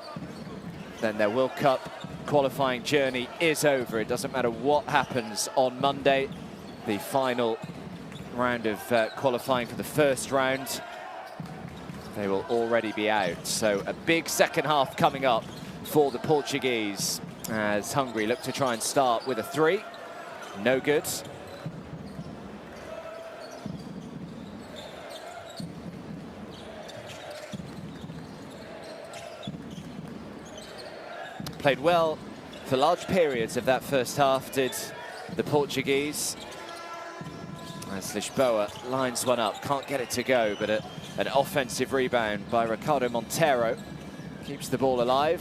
then their World Cup qualifying journey is over. It doesn't matter what happens on Monday, the final round of qualifying for the first round. They will already be out. So a big second half coming up for the Portuguese as Hungary look to try and start with a 3. No good. Played well for large periods of that first half, did the Portuguese. As Lisboa lines one up, can't get it to go, but an offensive rebound by Ricardo Montero keeps the ball alive.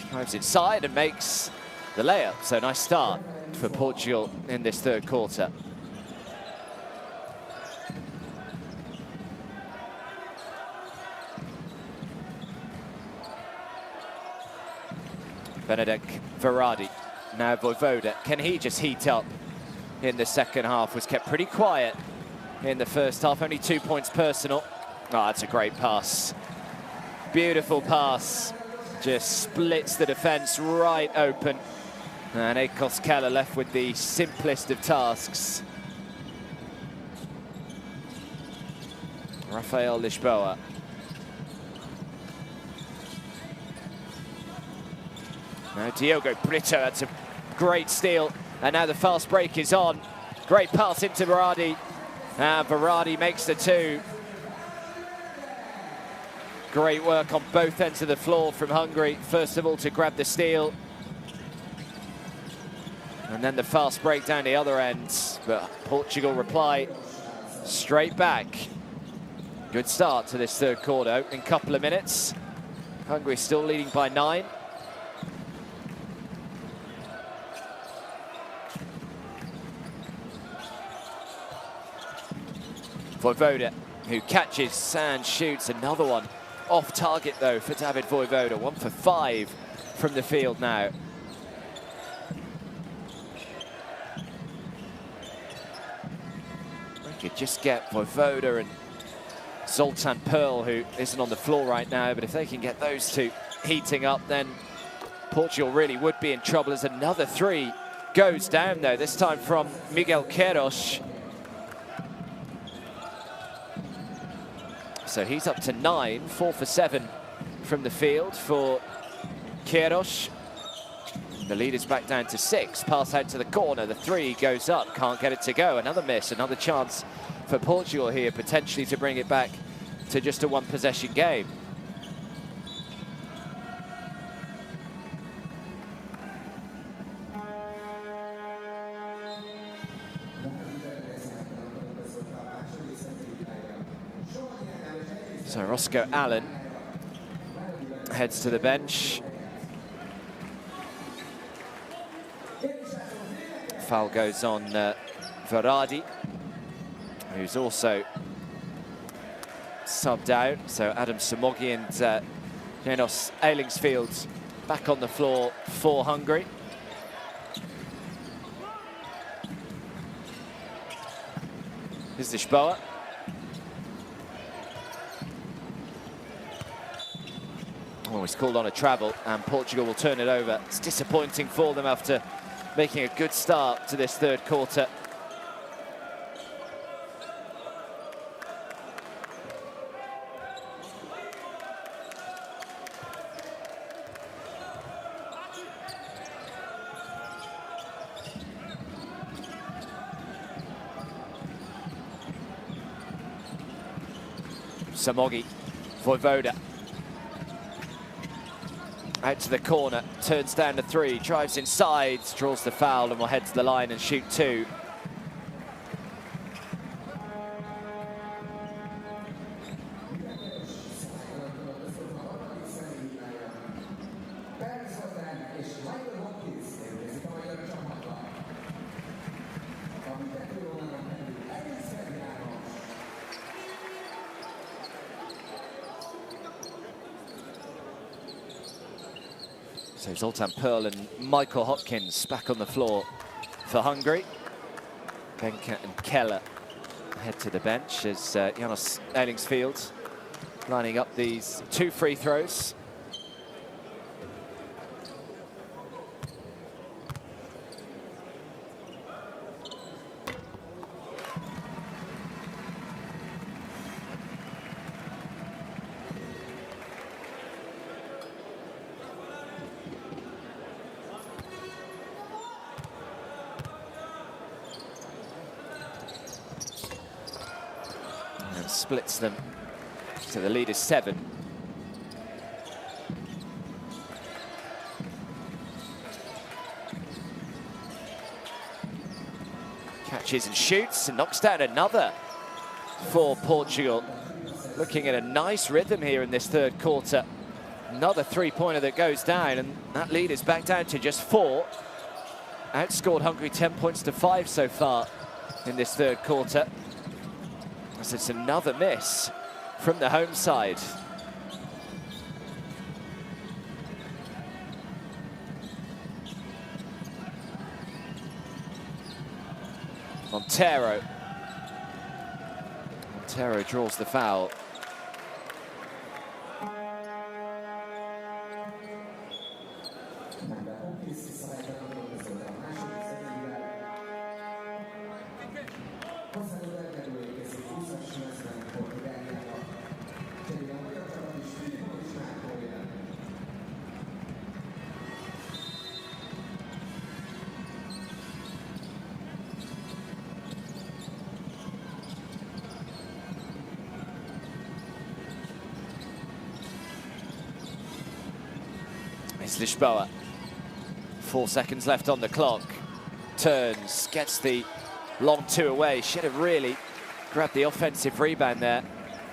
Drives inside and makes the layup. So nice start for Portugal in this third quarter. Benedek Verratti, now Vojvoda. Can he just heat up in the second half? Was kept pretty quiet in the first half, only 2 points personal. Oh, that's a great pass. Beautiful pass. Just splits the defense right open. And Akos Keller left with the simplest of tasks. Rafael Lisboa. Now Diogo Brito, that's a great steal. And now the fast break is on. Great pass into Verratti. And Verratti makes the 2. Great work on both ends of the floor from Hungary. First of all, to grab the steal. And then the fast break down the other end. But Portugal reply straight back. Good start to this third quarter. Opening couple of minutes. Hungary still leading by 9. Vojvoda, who catches and shoots another one. Off target, though, for David Vojvoda. 1 for 5 from the field now. We could just get Vojvoda and Zoltan Pearl, who isn't on the floor right now, but if they can get those 2 heating up, then Portugal really would be in trouble as another 3 goes down, though, this time from Miguel Queiroz. So he's up to 9, 4 for 7 from the field for Queiroz. The lead is back down to 6. Pass out to the corner. The 3 goes up. Can't get it to go. Another miss. Another chance for Portugal here, potentially to bring it back to just a 1-possession game. So Roscoe Allen heads to the bench. Foul goes on Verratti, who's also subbed out. So Adam Samogi and Janos Eilingsfield back on the floor for Hungary. Here's Lisboa. Oh, he's called on a travel, and Portugal will turn it over. It's disappointing for them after making a good start to this third quarter. Samogi, Vojvoda. Out to the corner, turns down to 3, drives inside, draws the foul and will head to the line and shoot 2. So Zoltan Pearl and Michael Hopkins back on the floor for Hungary. Benka and Keller head to the bench as Janos Eilingsfield lining up these 2 free throws. Splits them, so the lead is 7. Catches and shoots and knocks down another for Portugal. Looking at a nice rhythm here in this 3rd quarter. Another 3-pointer that goes down, and that lead is back down to just 4. Outscored Hungary 10 points to 5 so far in this 3rd quarter. As it's another miss from the home side. Montero draws the foul. Lisboa. 4 seconds left on the clock. Turns, gets the long 2 away. Should have really grabbed the offensive rebound there.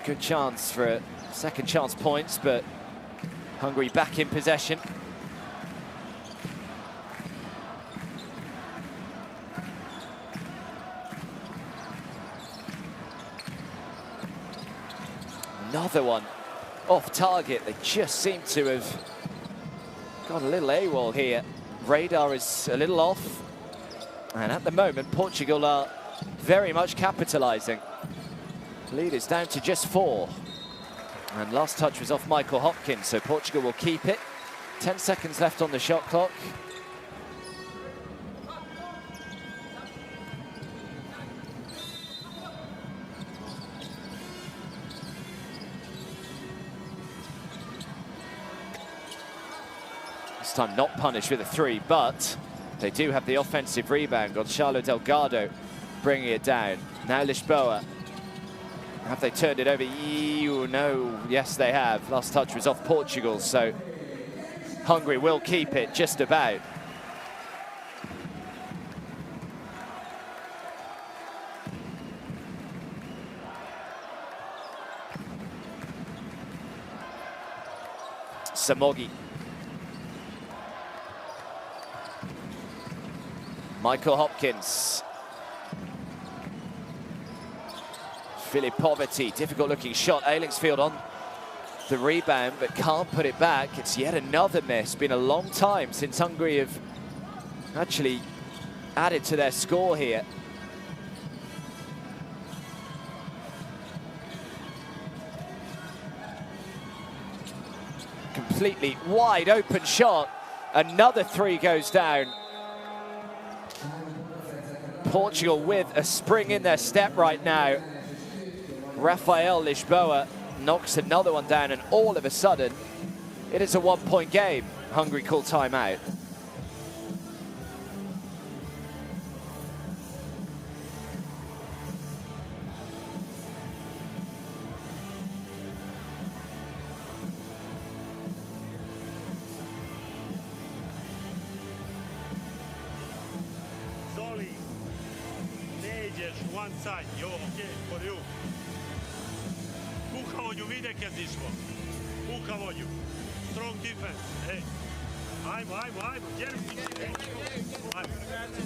Good chance for a second chance points, but Hungary back in possession. Another one off target. They just seem to have got a little AWOL here. Radar is a little off. And at the moment, Portugal are very much capitalizing. Lead is down to just 4. And last touch was off Michael Hopkins, so Portugal will keep it. 10 seconds left on the shot clock. Time not punished with a 3, but they do have the offensive rebound. Gonçalo Delgado bringing it down. Now Lisboa. Have they turned it over? No, yes they have. Last touch was off Portugal, so Hungary will keep it just about. Samogi. Michael Hopkins. Filipovic, difficult looking shot. Eilingsfield on the rebound, but can't put it back. It's yet another miss. Been a long time since Hungary have actually added to their score here. Completely wide open shot. Another 3 goes down. Portugal with a spring in their step right now. Rafael Lisboa knocks another one down, and all of a sudden, it is a 1-point game. Hungary call timeout. side. Jó, oké, akkor jó. Munka vagyunk, mindenki is van. Munka vagyunk. Strong defense. Hey. I'm. Gyerünk!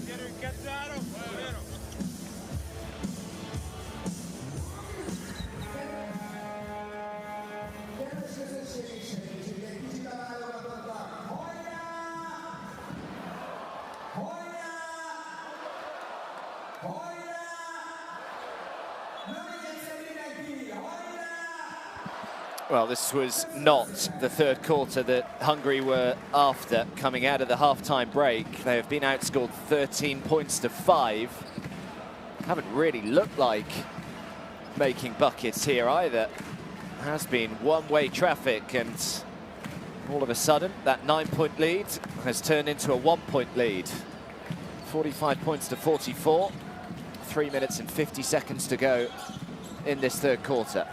Gyerünk, 2-3. Well, this was not the third quarter that Hungary were after coming out of the half-time break. They have been outscored 13 points to 5. Haven't really looked like making buckets here either. Has been one-way traffic, and all of a sudden that 9-point lead has turned into a 1-point lead. 45 points to 44. 3 minutes and 50 seconds to go in this third quarter.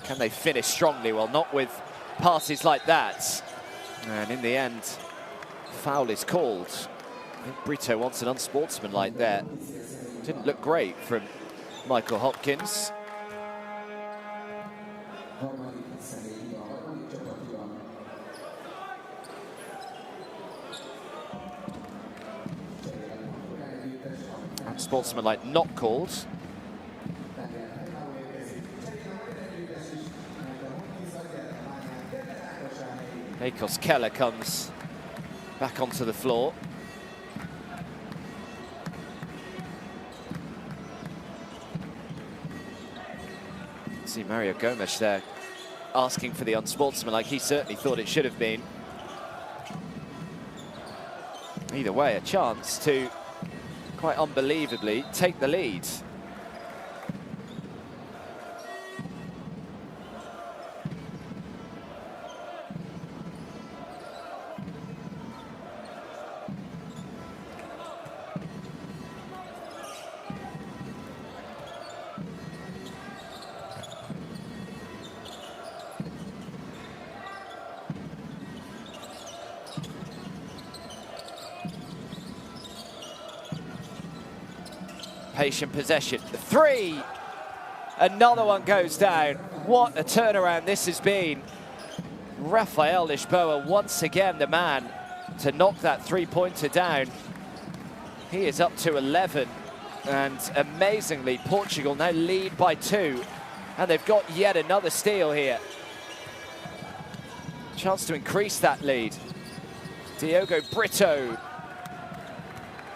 Can they finish strongly? Well, not with passes like that. And in the end, foul is called. I think Brito wants an unsportsmanlike there. Didn't look great from Michael Hopkins. Unsportsmanlike not called. Nikos Keller comes back onto the floor. See Mario Gomes there asking for the unsportsmanlike. He certainly thought it should have been. Either way, a chance to quite unbelievably take the lead. Patient possession. The three. Another one goes down. What a turnaround this has been. Rafael Lisboa once again the man to knock that three-pointer down. He is up to 11. And amazingly, Portugal now lead by 2. And they've got yet another steal here. Chance to increase that lead. Diogo Brito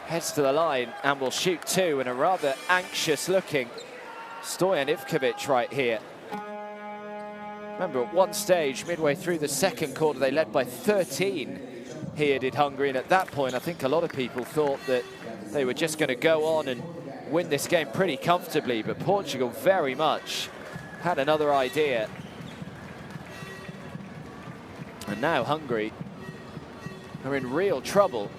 heads to the line and will shoot 2, and a rather anxious-looking Stojan Ivkovic right here. Remember, at one stage, midway through the second quarter, they led by 13 here, did Hungary, and at that point, I think a lot of people thought that they were just going to go on and win this game pretty comfortably, but Portugal very much had another idea. And now Hungary are in real trouble.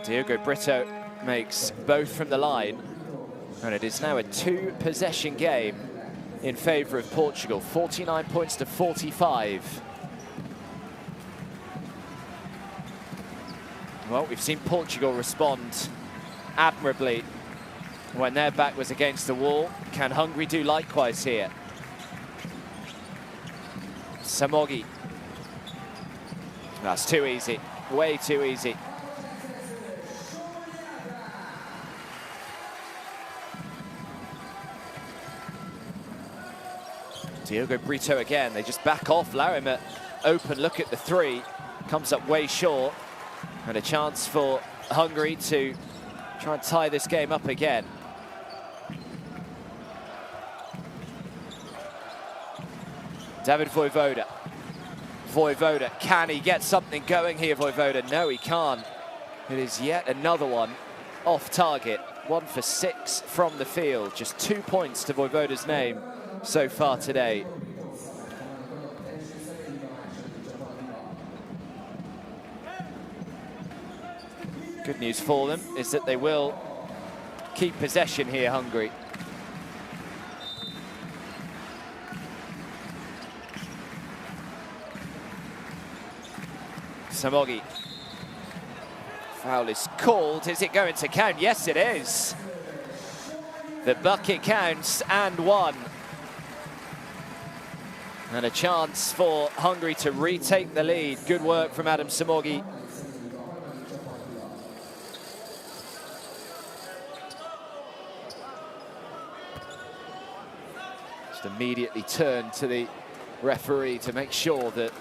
Diogo Brito makes both from the line, and it is now a 2-possession game in favour of Portugal, 49 points to 45. Well, we've seen Portugal respond admirably when their back was against the wall. Can Hungary do likewise here? Samogi. That's too easy, way too easy. Diogo Brito again, they just back off, allow him an open look at the three. Comes up way short, and a chance for Hungary to try and tie this game up again. David Vojvoda Vojvoda. Can he get something going here, Vojvoda? No, he can't. It is yet another one off target. 1 for 6 from the field. Just 2 points to Vojvoda's name so far today. Good news for them is that they will keep possession here, Hungary. Samogi. Foul is called. Is it going to count? Yes, it is. The bucket counts and 1. And a chance for Hungary to retake the lead. Good work from Adam Samogi. Just immediately turned to the referee to make sure that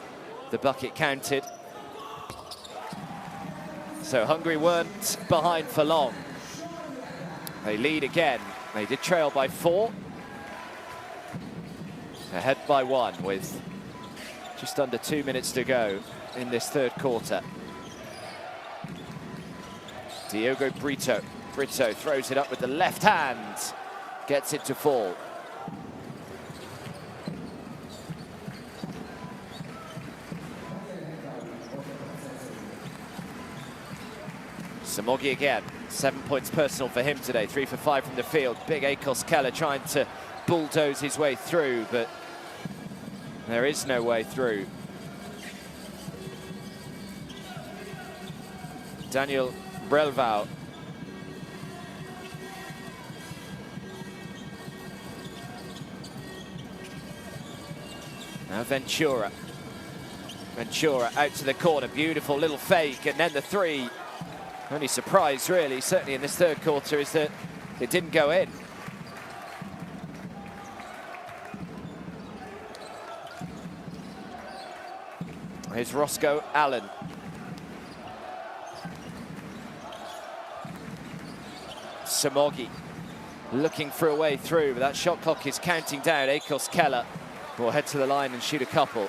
the bucket counted. So Hungary weren't behind for long. They lead again. They did trail by 4. Ahead by 1 with just under 2 minutes to go in this third quarter. Diogo Brito. Brito throws it up with the left hand. Gets it to fall. Samogi again, 7 points personal for him today, 3 for 5 from the field. Big Akos Keller trying to bulldoze his way through, but there is no way through. Daniel Brelvau. Now Ventura. Ventura out to the corner, beautiful little fake, and then the 3. Only surprise, really, certainly in this third quarter, is that it didn't go in. Here's Roscoe Allen. Samogi looking for a way through, but that shot clock is counting down. Akos Keller will head to the line and shoot a couple.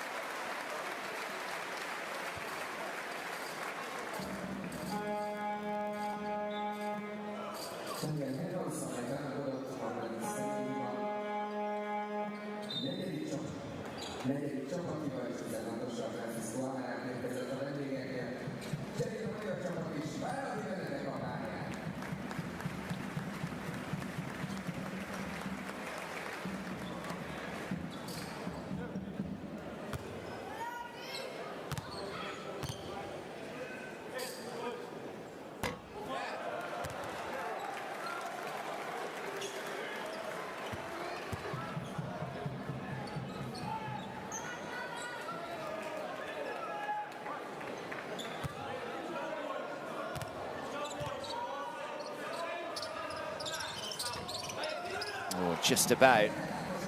Just about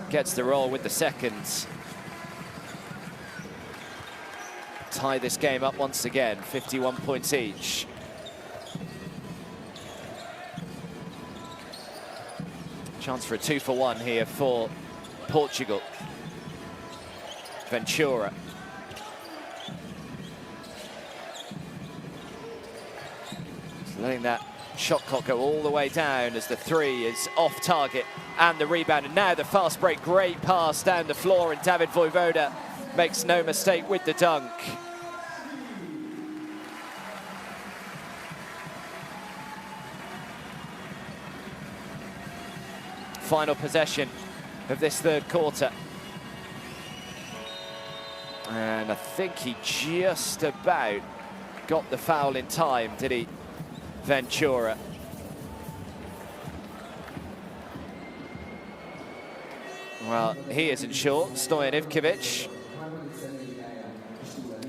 gets the roll with the seconds. Tie this game up once again, 51 points each. Chance for a 2 for 1 here for Portugal. Ventura. Just letting that shot clock go all the way down as the 3 is off target, and the rebound, and now the fast break. Great pass down the floor, and David Vojvoda makes no mistake with the dunk. Final possession of this third quarter. And I think he just about got the foul in time, did he? Ventura. Well, he isn't sure, Stoyan Ivkovic.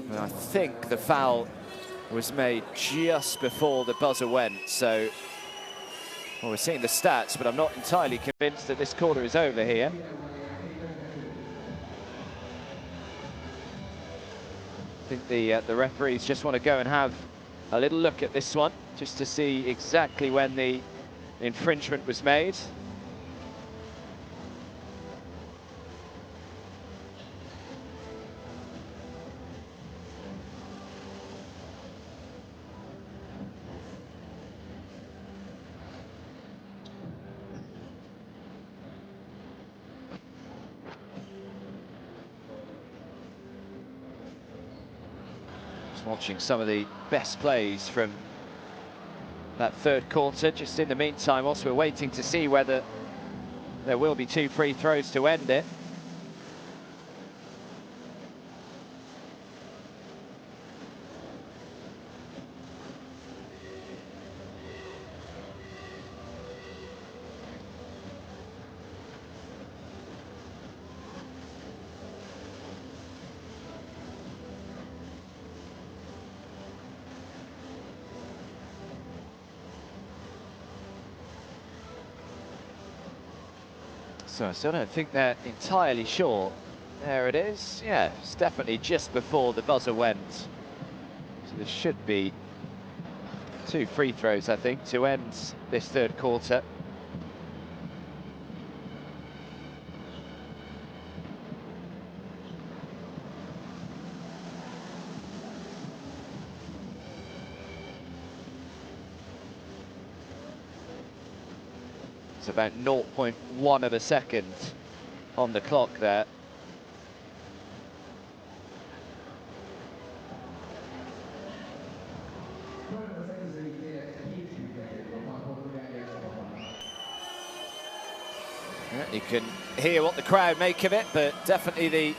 But I think the foul was made just before the buzzer went, so well, we're seeing the stats, but I'm not entirely convinced that this quarter is over here. I think the referees just want to go and have a little look at this one, just to see exactly when the infringement was made. Watching some of the best plays from that third quarter. Just in the meantime, whilst we're waiting to see whether there will be 2 free throws to end it. So I still don't think they're entirely sure. There it is. Yeah, it's definitely just before the buzzer went. So there should be 2 free throws, I think, to end this third quarter. It's about 0.1 of a second on the clock there. Yeah, you can hear what the crowd make of it, but definitely the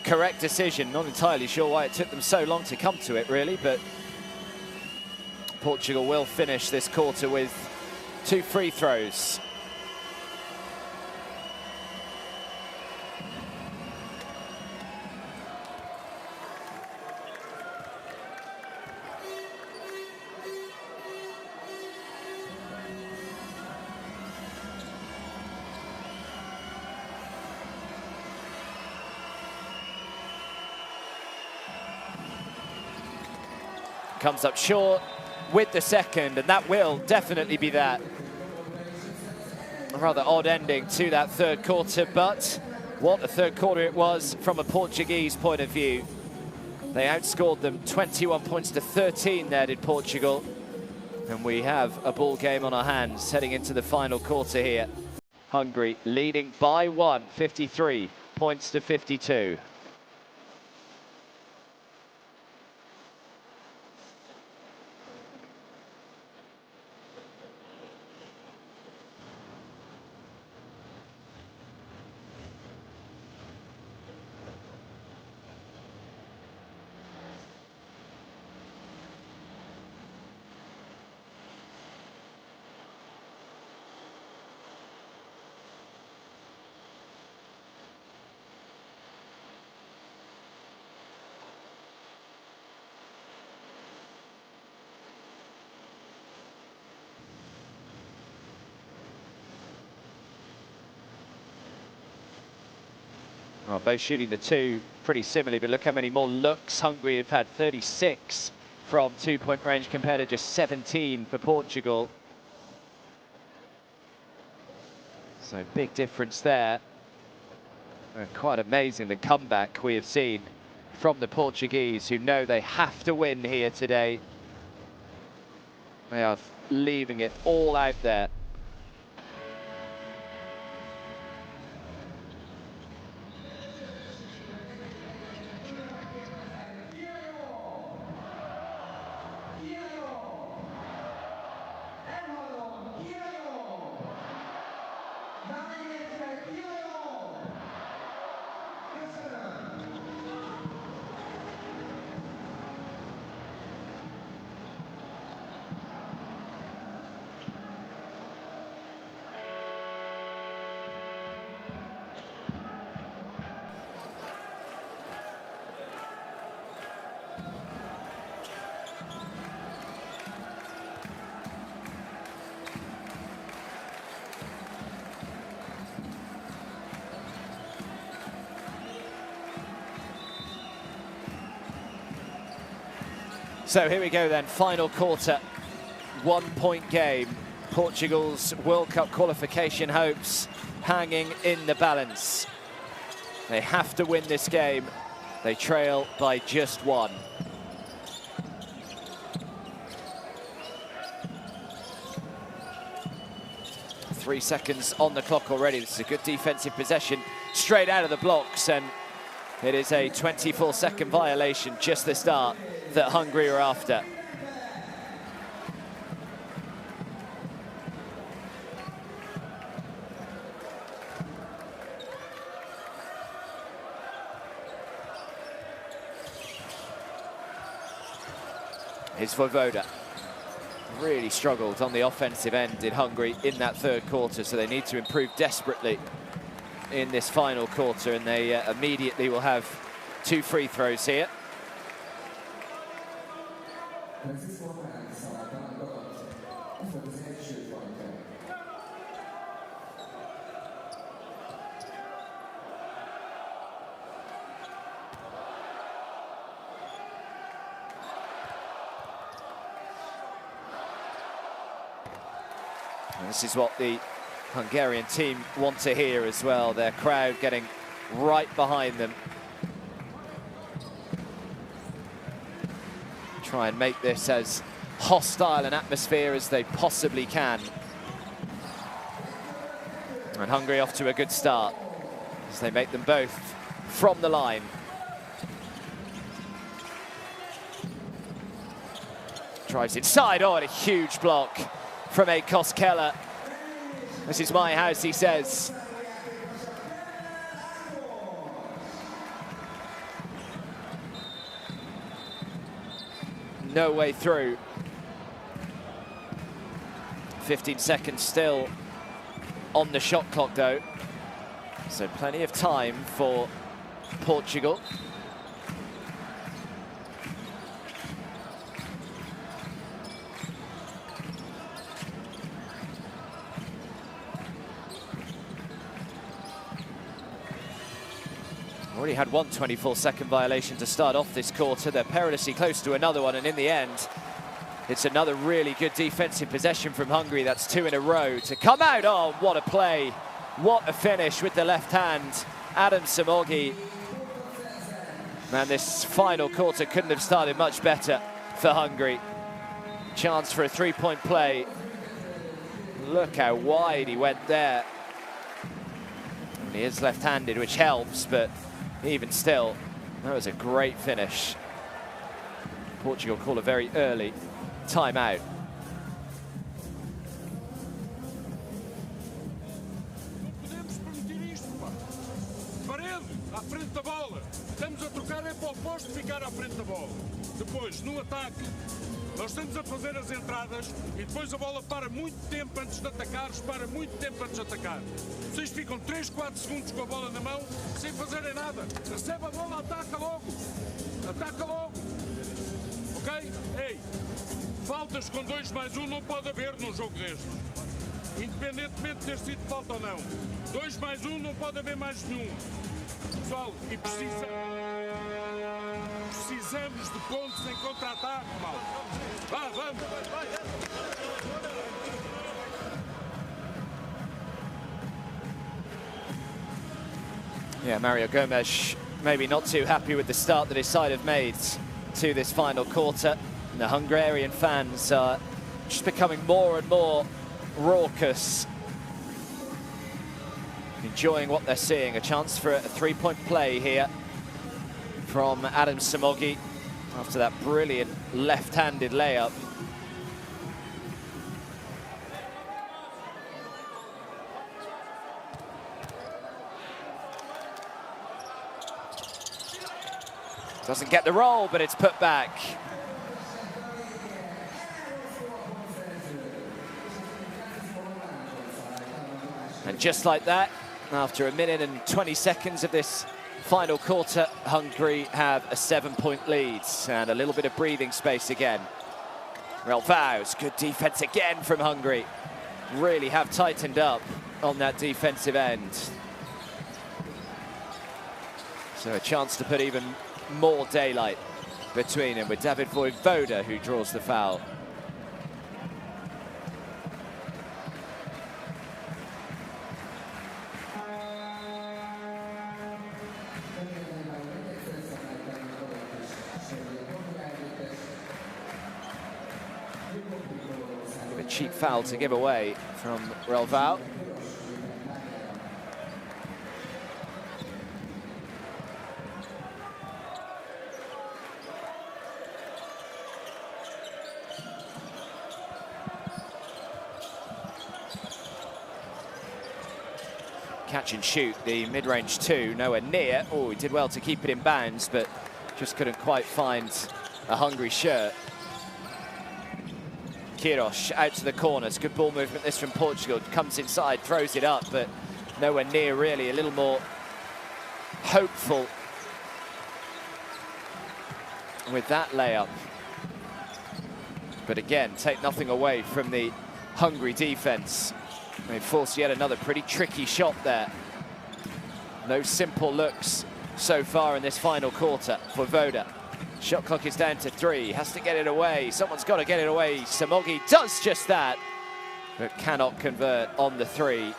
correct decision. Not entirely sure why it took them so long to come to it, really, but Portugal will finish this quarter with 2 free throws. Comes up short with the second, and that will definitely be that. A rather odd ending to that third quarter, but what a third quarter it was from a Portuguese point of view. They outscored them 21 points to 13 there, did Portugal. And we have a ball game on our hands heading into the final quarter here. Hungary leading by 1, 53 points to 52. Well, both shooting the 2 pretty similarly, but look how many more looks Hungary have had. 36 from 2-point range compared to just 17 for Portugal. So big difference there. And quite amazing the comeback we have seen from the Portuguese, who know they have to win here today. They are leaving it all out there. So here we go then, final quarter, 1-point game. Portugal's World Cup qualification hopes hanging in the balance. They have to win this game. They trail by just 1. Three seconds on the clock already. This is a good defensive possession straight out of the blocks, and it is a 24-second violation, just the start. that Hungary are after. Here's Vojvoda. Really struggled on the offensive end in Hungary in that third quarter, so they need to improve desperately in this final quarter, and they immediately will have 2 free throws here. This is what the Hungarian team want to hear as well. Their crowd getting right behind them. Try and make this as hostile an atmosphere as they possibly can. And Hungary off to a good start as they make them both from the line. Drives inside, oh, and a huge block from a Koskela. This is my house, he says. No way through. 15 seconds still on the shot clock though. So plenty of time for Portugal. Already had one 24-second violation to start off this quarter. They're perilously close to another one, and in the end, it's another really good defensive possession from Hungary. That's 2 in a row to come out. Oh, what a play. What a finish with the left hand. Adam Samogi. Man, this final quarter couldn't have started much better for Hungary. Chance for a 3-point play. Look how wide he went there. And he is left-handed, which helps, but even still, that was a great finish. Portugal call a very early timeout. Podemos permitir isto, pá. Parede, à frente da bola. Estamos a trocar é para o posto ficar à frente da bola. Depois, no ataque, nós estamos a fazer as entradas e depois a bola para muito tempo antes de atacar, para muito tempo antes de atacar. Vocês ficam 3, 4 segundos com a bola na mão, sem fazerem nada. Recebe a bola, ataca logo. Ataca logo. Ok? Ei, faltas com 2+1 não pode haver num jogo destes. Independentemente de ter sido falta ou não. 2+1 não pode haver mais nenhum. Pessoal, e precisamos de pontos em contra-ataque, mal. Vá, vamos. Yeah, Mario Gomes maybe not too happy with the start that his side have made to this final quarter. And the Hungarian fans are just becoming more and more raucous, enjoying what they're seeing. A chance for a 3-point play here from Adam Samogi after that brilliant left-handed layup. Doesn't get the roll, but it's put back. And just like that, after 1 minute and 20 seconds of this final quarter, Hungary have a 7-point lead and a little bit of breathing space again. Relvaus, good defense again from Hungary. Really have tightened up on that defensive end. So a chance to put even more daylight between them with David Vojvoda, who draws the foul. A cheap foul to give away from Relvau. catch and shoot, the mid-range two, nowhere near. Oh, he did well to keep it in bounds, but just couldn't quite find a Hungary shirt. Queiroz out to the corners. Good ball movement this from Portugal. Comes inside, throws it up, but nowhere near really. A little more hopeful with that layup. But again, take nothing away from the Hungary defense. They forced yet another pretty tricky shot there. No simple looks so far in this final quarter for Voda. Shot clock is down to 3, has to get it away. Someone's got to get it away. Samogi does just that, but cannot convert on the 3.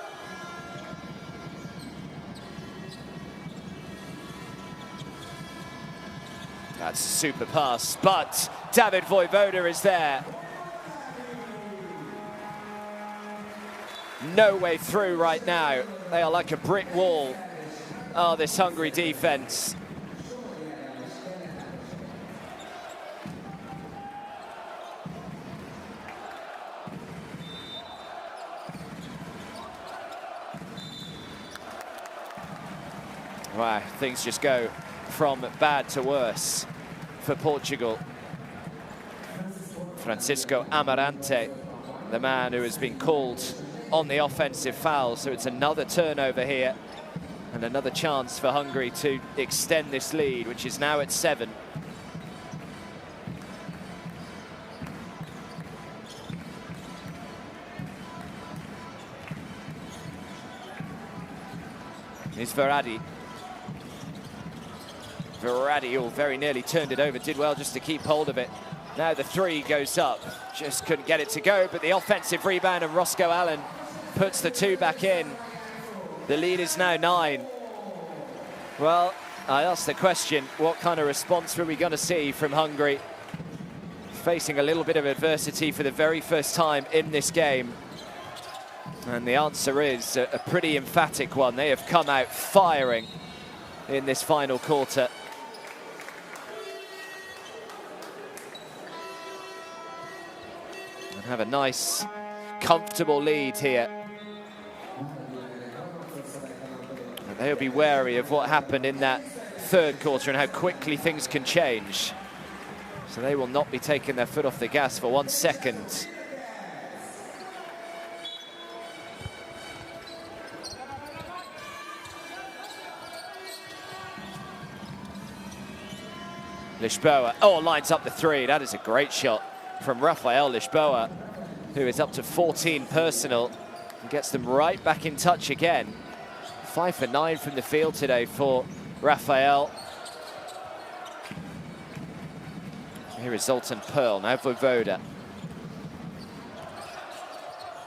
That's a super pass, but David Vojvoda is there. No way through right now. They are like a brick wall. Oh, this Hungary defense. Wow, things just go from bad to worse for Portugal. Francisco Amarante, the man who has been called on the offensive foul, so it's another turnover here and another chance for Hungary to extend this lead, which is now at 7. Here's Verratti. Verratti very nearly turned it over, did well just to keep hold of it. Now the 3 goes up, just couldn't get it to go, but the offensive rebound and Roscoe Allen puts the 2 back in. The lead is now 9. Well, I asked the question, what kind of response were we going to see from Hungary? Facing a little bit of adversity for the very first time in this game. And the answer is a pretty emphatic one. They have come out firing in this final quarter. And have a nice, comfortable lead here. And they'll be wary of what happened in that 3rd quarter and how quickly things can change. So they will not be taking their foot off the gas for 1 second. Lisboa, oh, lines up the 3. That is a great shot from Rafael Lisboa, who is up to 14 personal and gets them right back in touch again. 5 for 9 from the field today for Rafael. Here is Zoltan Pearl, now Vojvoda.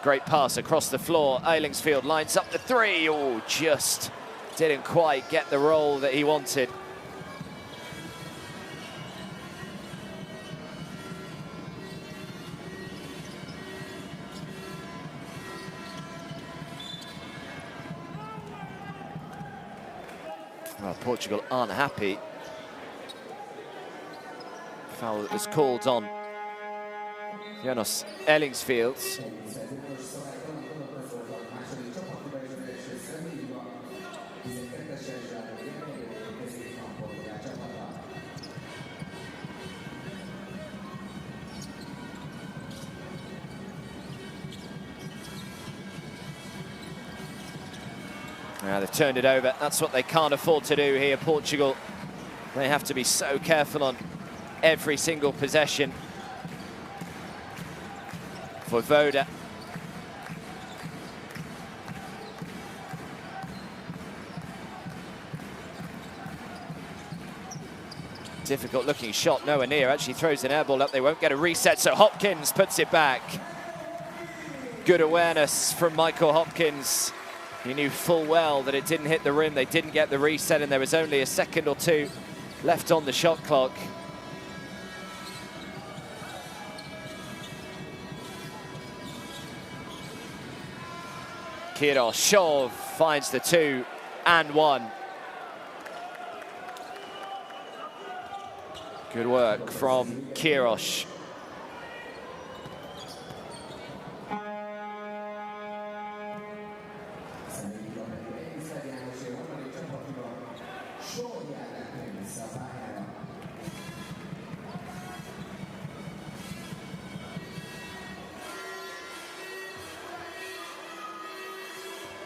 Great pass across the floor. Eilingsfield lines up the 3. Oh, just didn't quite get the roll that he wanted. Well, Portugal aren't happy. Foul that was called on Jonas Eilingsfield. Now they've turned it over. That's what they can't afford to do here, Portugal. They have to be so careful on every single possession. Vojvoda. Difficult looking shot, nowhere near. Actually throws an air ball up. They won't get a reset, so Hopkins puts it back. Good awareness from Michael Hopkins. He knew full well that it didn't hit the rim. They didn't get the reset, and there was only a second or 2 left on the shot clock. Queiroz finds the 2 and 1. Good work from Queiroz.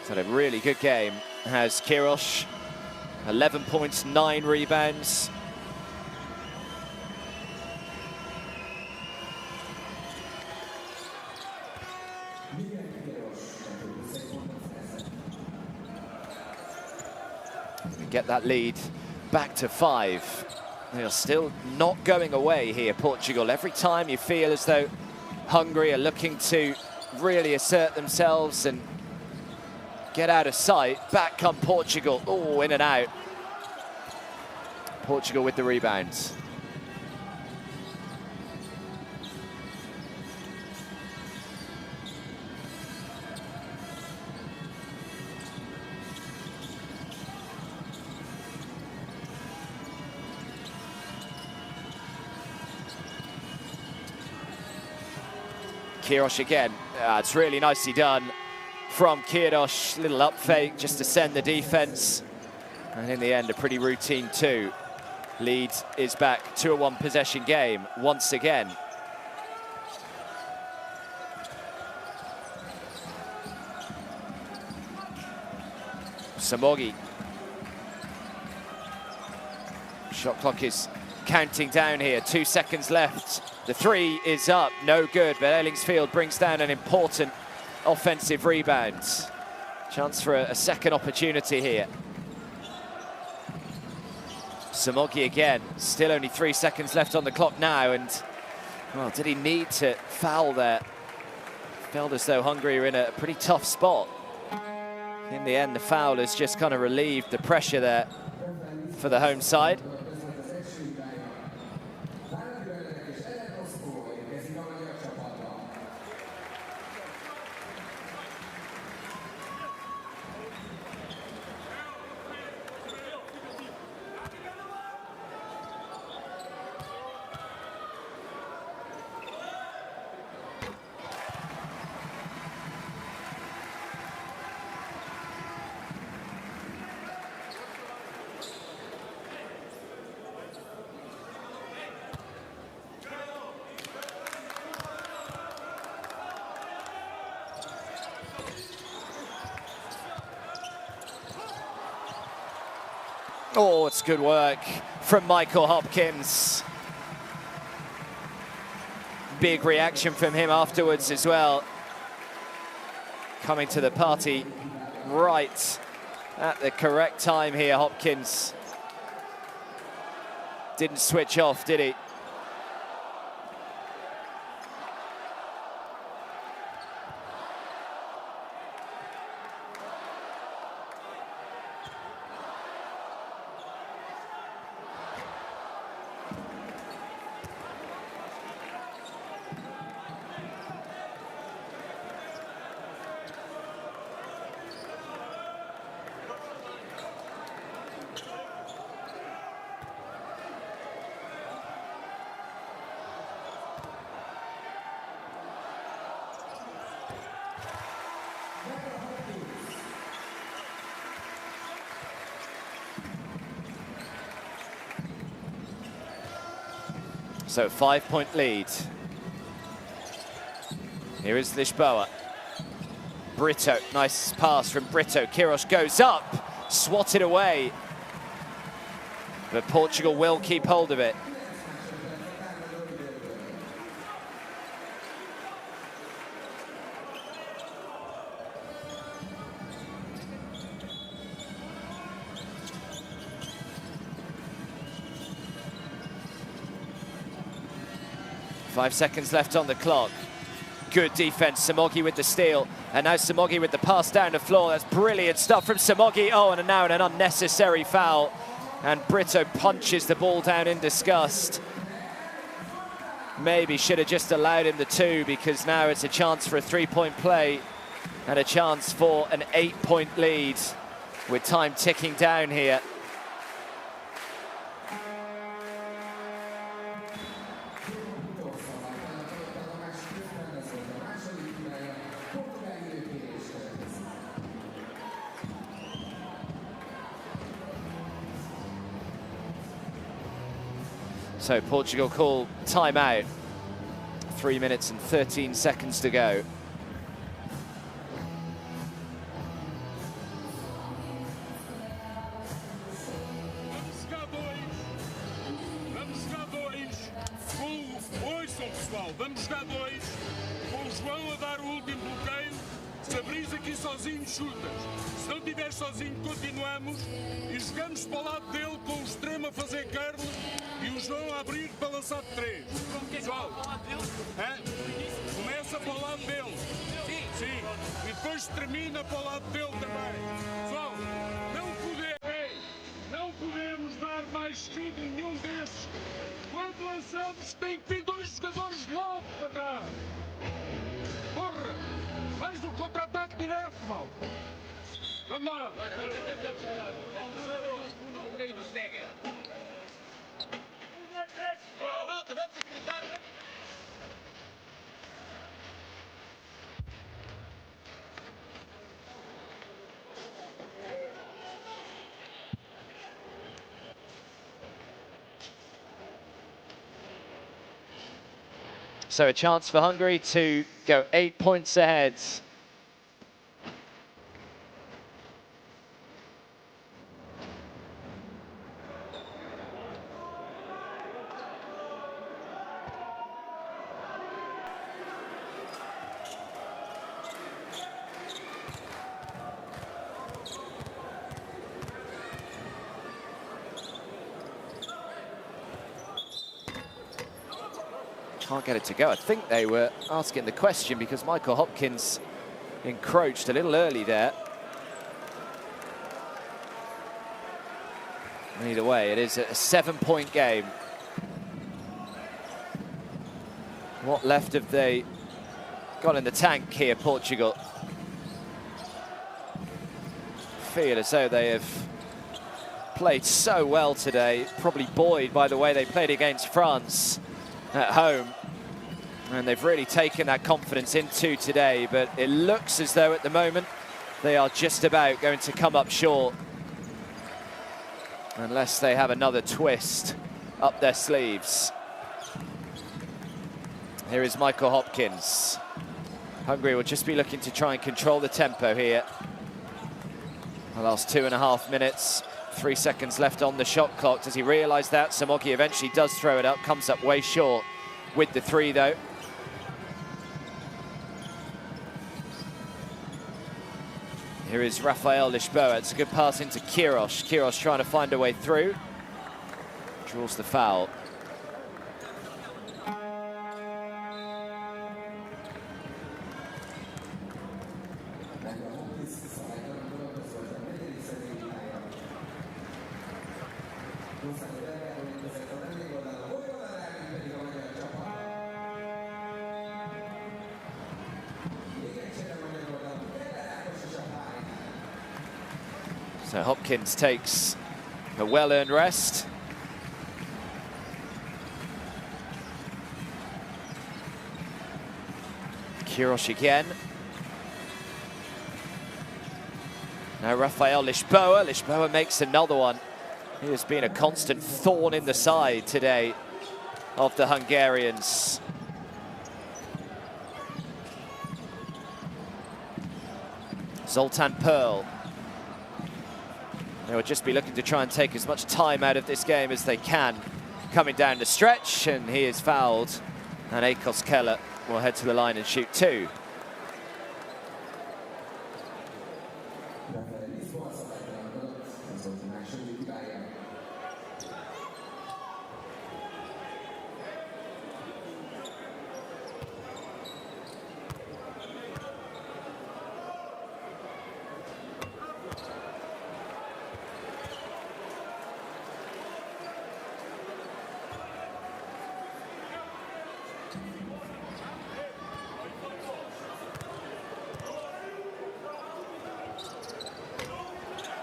He's had a really good game, has Queiroz. 11 points, 9 rebounds. Get that lead back to 5. They are still not going away here, Portugal. Every time you feel as though Hungary are looking to really assert themselves and get out of sight, back come Portugal. Oh, in and out. Portugal with the rebounds. Queiroz again. It's really nicely done from Queiroz. Little up fake just to send the defense. And in the end, a pretty routine 2. Lead is back to a 1 possession game once again. Samogi. Shot clock is counting down here. 2 seconds left. The 3 is up, no good, but Ellingsfield brings down an important offensive rebound. Chance for a second opportunity here. Samogi again, still only 3 seconds left on the clock now, and, well, did he need to foul there? Felt as though Hungary were in a pretty tough spot. In the end, the foul has just kind of relieved the pressure there for the home side. Oh, it's good work from Michael Hopkins. Big reaction from him afterwards as well. Coming to the party right at the correct time here, Hopkins. Didn't switch off, did he? So 5-point lead. Here is Lisboa. Brito, nice pass from Brito. Queiroz goes up, swatted away. But Portugal will keep hold of it. Five seconds left on the clock. Good defense, Samogi with the steal. And now Samogi with the pass down the floor. That's brilliant stuff from Samogi. Oh, and now an unnecessary foul. And Brito punches the ball down in disgust. Maybe should have just allowed him the 2, because now it's a chance for a 3-point play and a chance for an 8-point lead with time ticking down here. So Portugal call timeout. 3 minutes and 13 seconds to go. Mal, vamos jogar dois, com o João a dar o último bloqueio. Se abrires aqui sozinho, chutas. Se não estiver sozinho, continuamos e jogamos para o lado dele com o extremo a fazer curl e o João a abrir para lançar de 3. Pessoal, começa para o lado dele. Sim. E depois termina para o lado dele também. Pessoal, não podemos dar mais chute nenhum desses. Quando lançamos, tem que vir 2 jogadores logo para cá. Porra! Mais um contra-ataque direto, mal. Vamos lá. So a chance for Hungary to go 8 points ahead. Can't get it to go. I think they were asking the question because Michael Hopkins encroached a little early there. Either way, it is a 7-point game. What left have they got in the tank here, Portugal? Feel as though they have played so well today, probably buoyed by the way they played against France at home. And they've really taken that confidence into today, but it looks as though at the moment they are just about going to come up short. Unless they have another twist up their sleeves. Here is Michael Hopkins. Hungary will just be looking to try and control the tempo here. The last 2.5 minutes, 3 seconds left on the shot clock. Does he realise that? Samogi eventually does throw it up, comes up way short with the 3 though. Here is Rafael Lisboa. It's a good pass into Queiroz. Queiroz trying to find a way through. Draws the foul. So Hopkins takes a well-earned rest. Queiroz again. Now Rafael Lisboa. Lisboa makes another one. He has been a constant thorn in the side today of the Hungarians. Zoltan Pearl. They will just be looking to try and take as much time out of this game as they can. Coming down the stretch, and he is fouled. And Akos Keller will head to the line and shoot 2.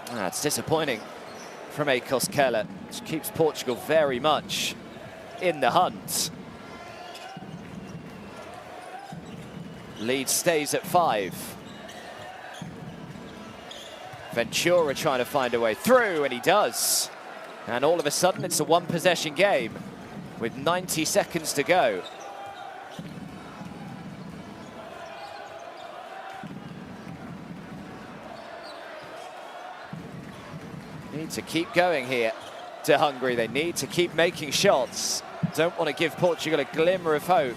That's disappointing from Akos Keller, which keeps Portugal very much in the hunt. Lead stays at 5. Ventura trying to find a way through, and he does. And all of a sudden, it's a 1-possession game with 90 seconds to go. Need to keep going here to Hungary. They need to keep making shots. Don't want to give Portugal a glimmer of hope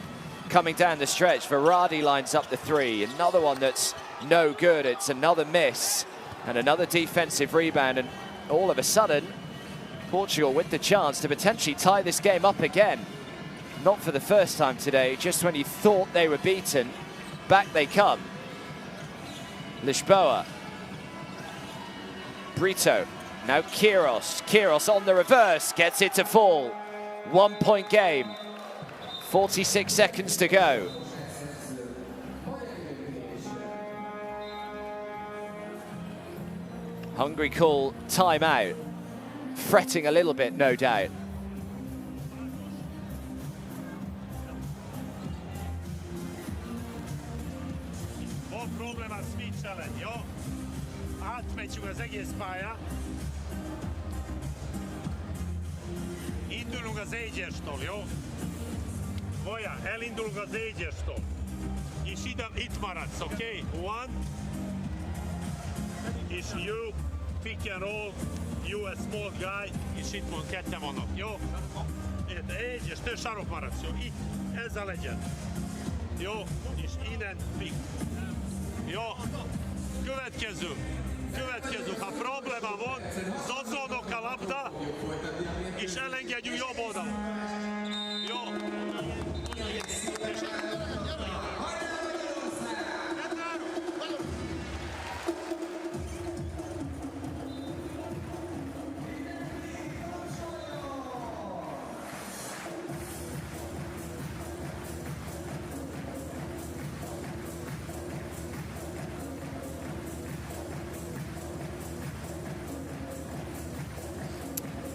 coming down the stretch. Verratti lines up the three. Another one that's no good. It's another miss and another defensive rebound. And all of a sudden, Portugal with the chance to potentially tie this game up again. Not for the first time today, just when you thought they were beaten, back they come. Lisboa. Brito. Now Queiroz. Queiroz on the reverse, gets it to fall. 1 point game. 46 seconds to go. Hungary call timeout. Fretting a little bit, no doubt. Volt problémát switch ellen, jó? Átmegyünk az egész pályán. Indulunk az egyestől, jó? Voja, elindulunk az egyestől. És itt maradsz, oké? Okay? One. És you, pick and roll. You a small guy. És itt van, ketten vannak, jó? Egyes, te sarok maradsz, jó? Itt, ez a legyen. Jó? És innen pick. Jó? Következő. Ha probléma van, zazzolnak a labda, és elengedjük jobb oldal. Jó?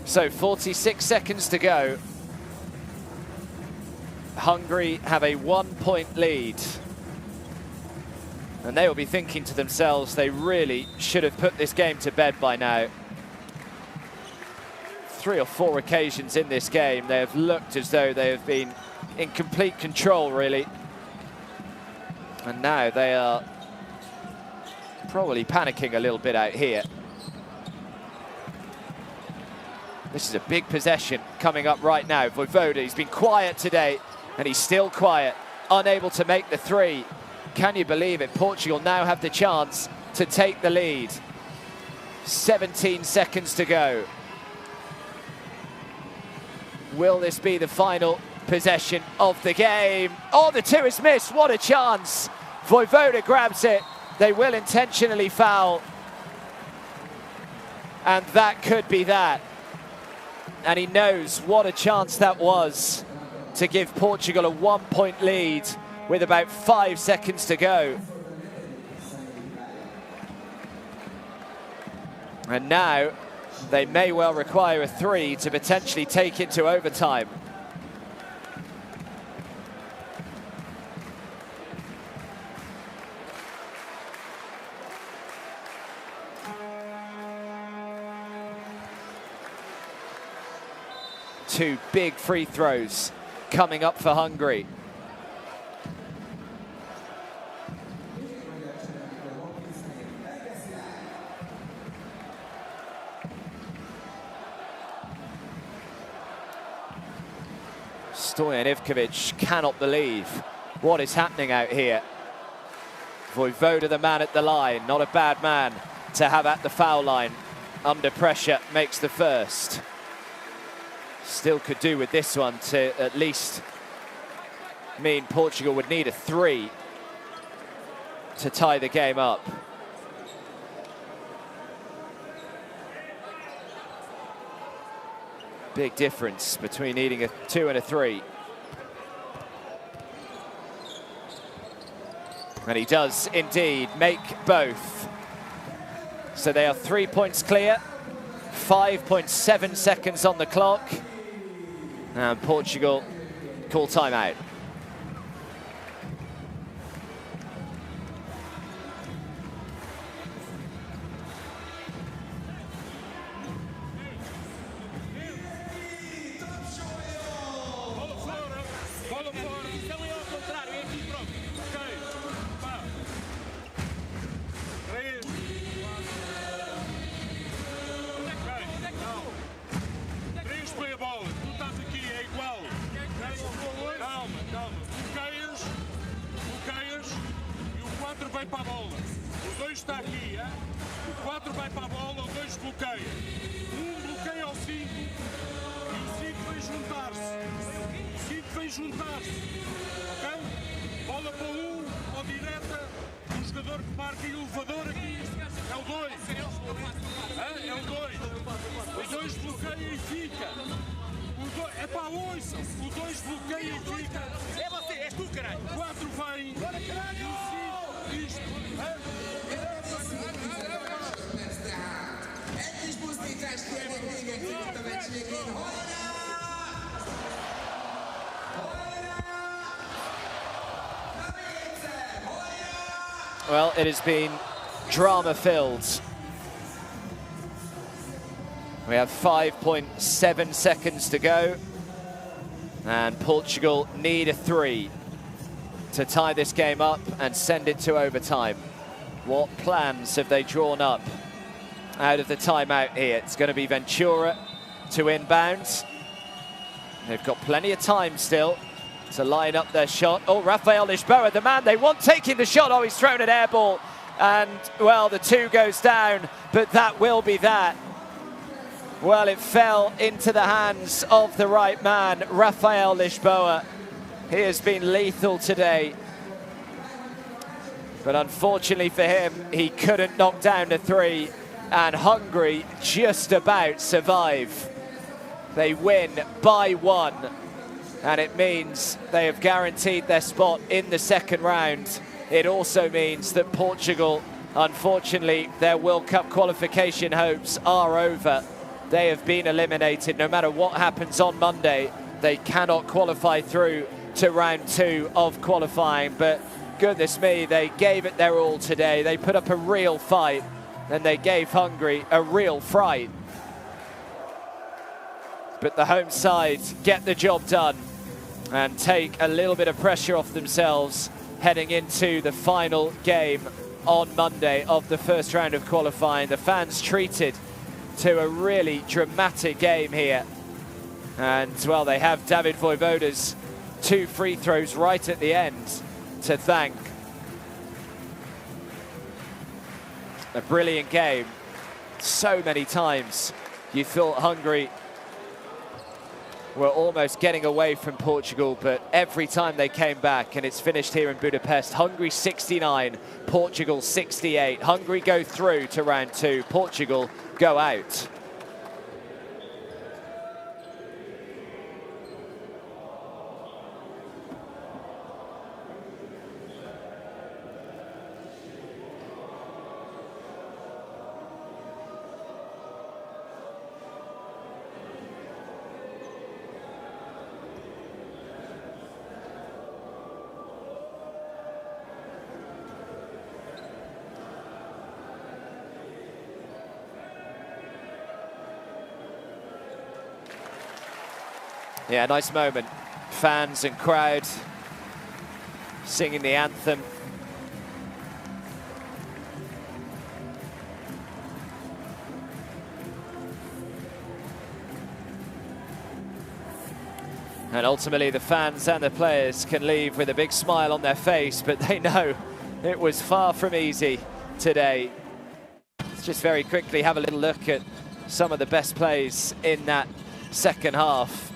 So 46 seconds to go. Hungary have a 1 point lead. And they will be thinking to themselves, they really should have put this game to bed by now. 3 or 4 occasions in this game, they have looked as though they have been in complete control, really. And now they are probably panicking a little bit out here. This is a big possession coming up right now. Vojvoda, he's been quiet today, and he's still quiet, unable to make the three. Can you believe it? Portugal now have the chance to take the lead. 17 seconds to go. Will this be the final possession of the game? Oh, the two is missed. What a chance. Vojvoda grabs it. They will intentionally foul. And that could be that. And he knows what a chance that was to give Portugal a 1 point lead with about 5 seconds to go. And now they may well require a three to potentially take it to overtime. Two big free throws coming up for Hungary. Stoyan Ivkovic cannot believe what is happening out here. Vojvoda, the man at the line, not a bad man to have at the foul line. Under pressure, makes the first. Still could do with this one to at least mean Portugal would need a three to tie the game up. Big difference between needing a 2 and a 3. And he does indeed make both. So they are 3 points clear, 5.7 seconds on the clock. And Portugal call timeout. Calma. a bola. O 2 está aqui, hein? O 4 vai para a bola, o 2 bloqueia. Bloqueia ao 5 e o 5 vem juntar-se. O 5 vem juntar-se. Ok? Bola para o 1, ou direta. O jogador que marca e o elevador aqui é o 2. É o 2. O 2 bloqueia e fica. É para ouça. O 2 bloqueia e fica. É você, és tu, caralho. O 4 vem. E o 5, isto. Well, it has been drama-filled. We have 5.7 seconds to go, and Portugal need a 3 to tie this game up and send it to overtime. What plans have they drawn up out of the timeout here? It's going to be Ventura to inbound. They've got plenty of time still to line up their shot. Oh, Rafael Lisboa, the man they want, taking the shot. Oh, he's thrown an air ball. And, well, the 2 goes down, but that will be that. Well, it fell into the hands of the right man, Rafael Lisboa. He has been lethal today. But unfortunately for him, he couldn't knock down the 3. And Hungary just about survive. They win by 1. And it means they have guaranteed their spot in the second round. It also means that Portugal, unfortunately, their World Cup qualification hopes are over. They have been eliminated. No matter what happens on Monday, they cannot qualify through to round 2 of qualifying. But goodness me, they gave it their all today. They put up a real fight, and they gave Hungary a real fright. But the home side get the job done and take a little bit of pressure off themselves heading into the final game on Monday of the first round of qualifying. The fans treated to a really dramatic game here. And, well, they have David Vojvoda's 2 free throws right at the end to thank. A brilliant game. So many times you thought Hungary were almost getting away from Portugal, but every time they came back, and it's finished here in Budapest. Hungary 69, Portugal 68. Hungary go through to round 2, Portugal go out. Yeah, nice moment. Fans and crowd singing the anthem. And ultimately the fans and the players can leave with a big smile on their face, but they know it was far from easy today. Let's just very quickly have a little look at some of the best plays in that second half.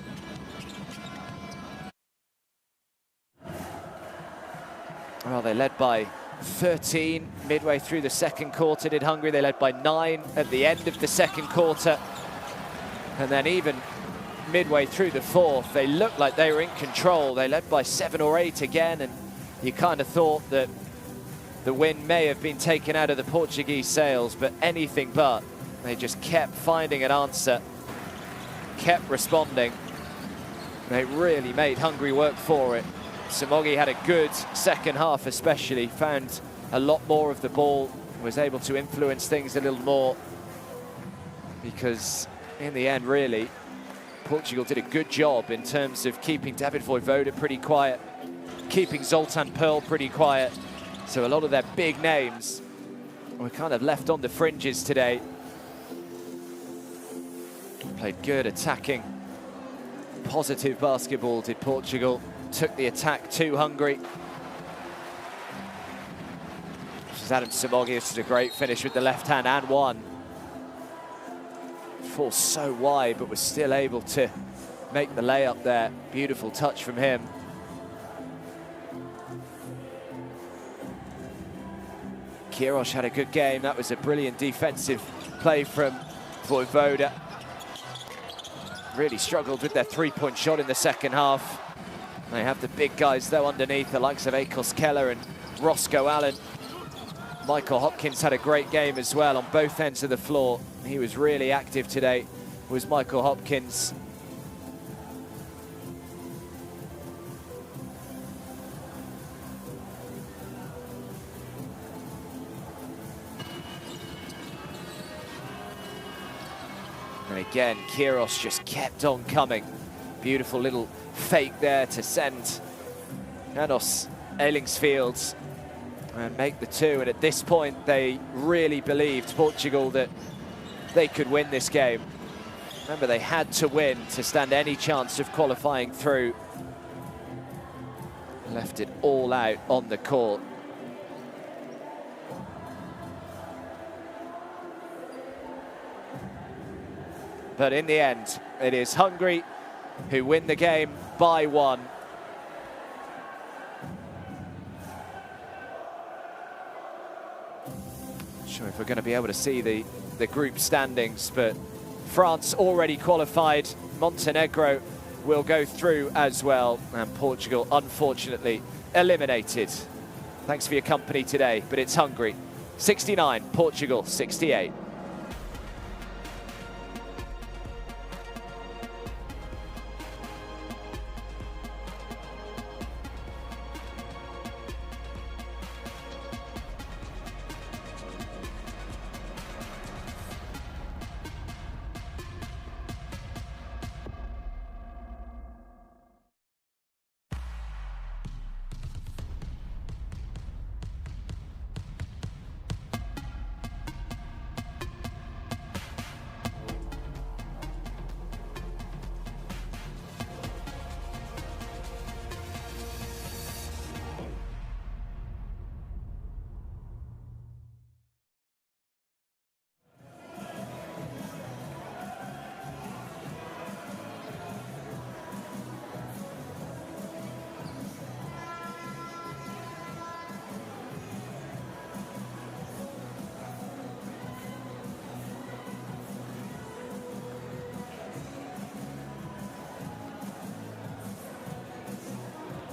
Well, they led by 13 midway through the second quarter, did Hungary. They led by 9 at the end of the second quarter. And then even midway through the fourth, they looked like they were in control. They led by 7 or 8 again, and you kind of thought that the win may have been taken out of the Portuguese sails, but anything but. They just kept finding an answer, kept responding. They really made Hungary work for it. Samogi had a good second half especially, found a lot more of the ball, was able to influence things a little more, because in the end, really, Portugal did a good job in terms of keeping David Vojvoda pretty quiet, keeping Zoltan Pearl pretty quiet. So a lot of their big names were kind of left on the fringes today. Played good attacking, positive basketball did Portugal. Took the attack to Hungary. This is Adam Simogius with a great finish with the left hand and one. Falls so wide, but was still able to make the layup there. Beautiful touch from him. Kirosh had a good game. That was a brilliant defensive play from Vojvoda. Really struggled with their three-point shot in the second half. They have the big guys, though, underneath, the likes of Akos Keller and Roscoe Allen. Michael Hopkins had a great game as well on both ends of the floor. He was really active today, was Michael Hopkins. And again, Kiros just kept on coming. Beautiful little fake there to send Janos Elingsfields and make the two. And at this point, they really believed, Portugal, that they could win this game. Remember, they had to win to stand any chance of qualifying through. Left it all out on the court. But in the end, it is Hungary who win the game by one. Not sure if we're going to be able to see the group standings, but France already qualified. Montenegro will go through as well, and Portugal, unfortunately, eliminated. Thanks for your company today, but it's Hungary 69, Portugal 68.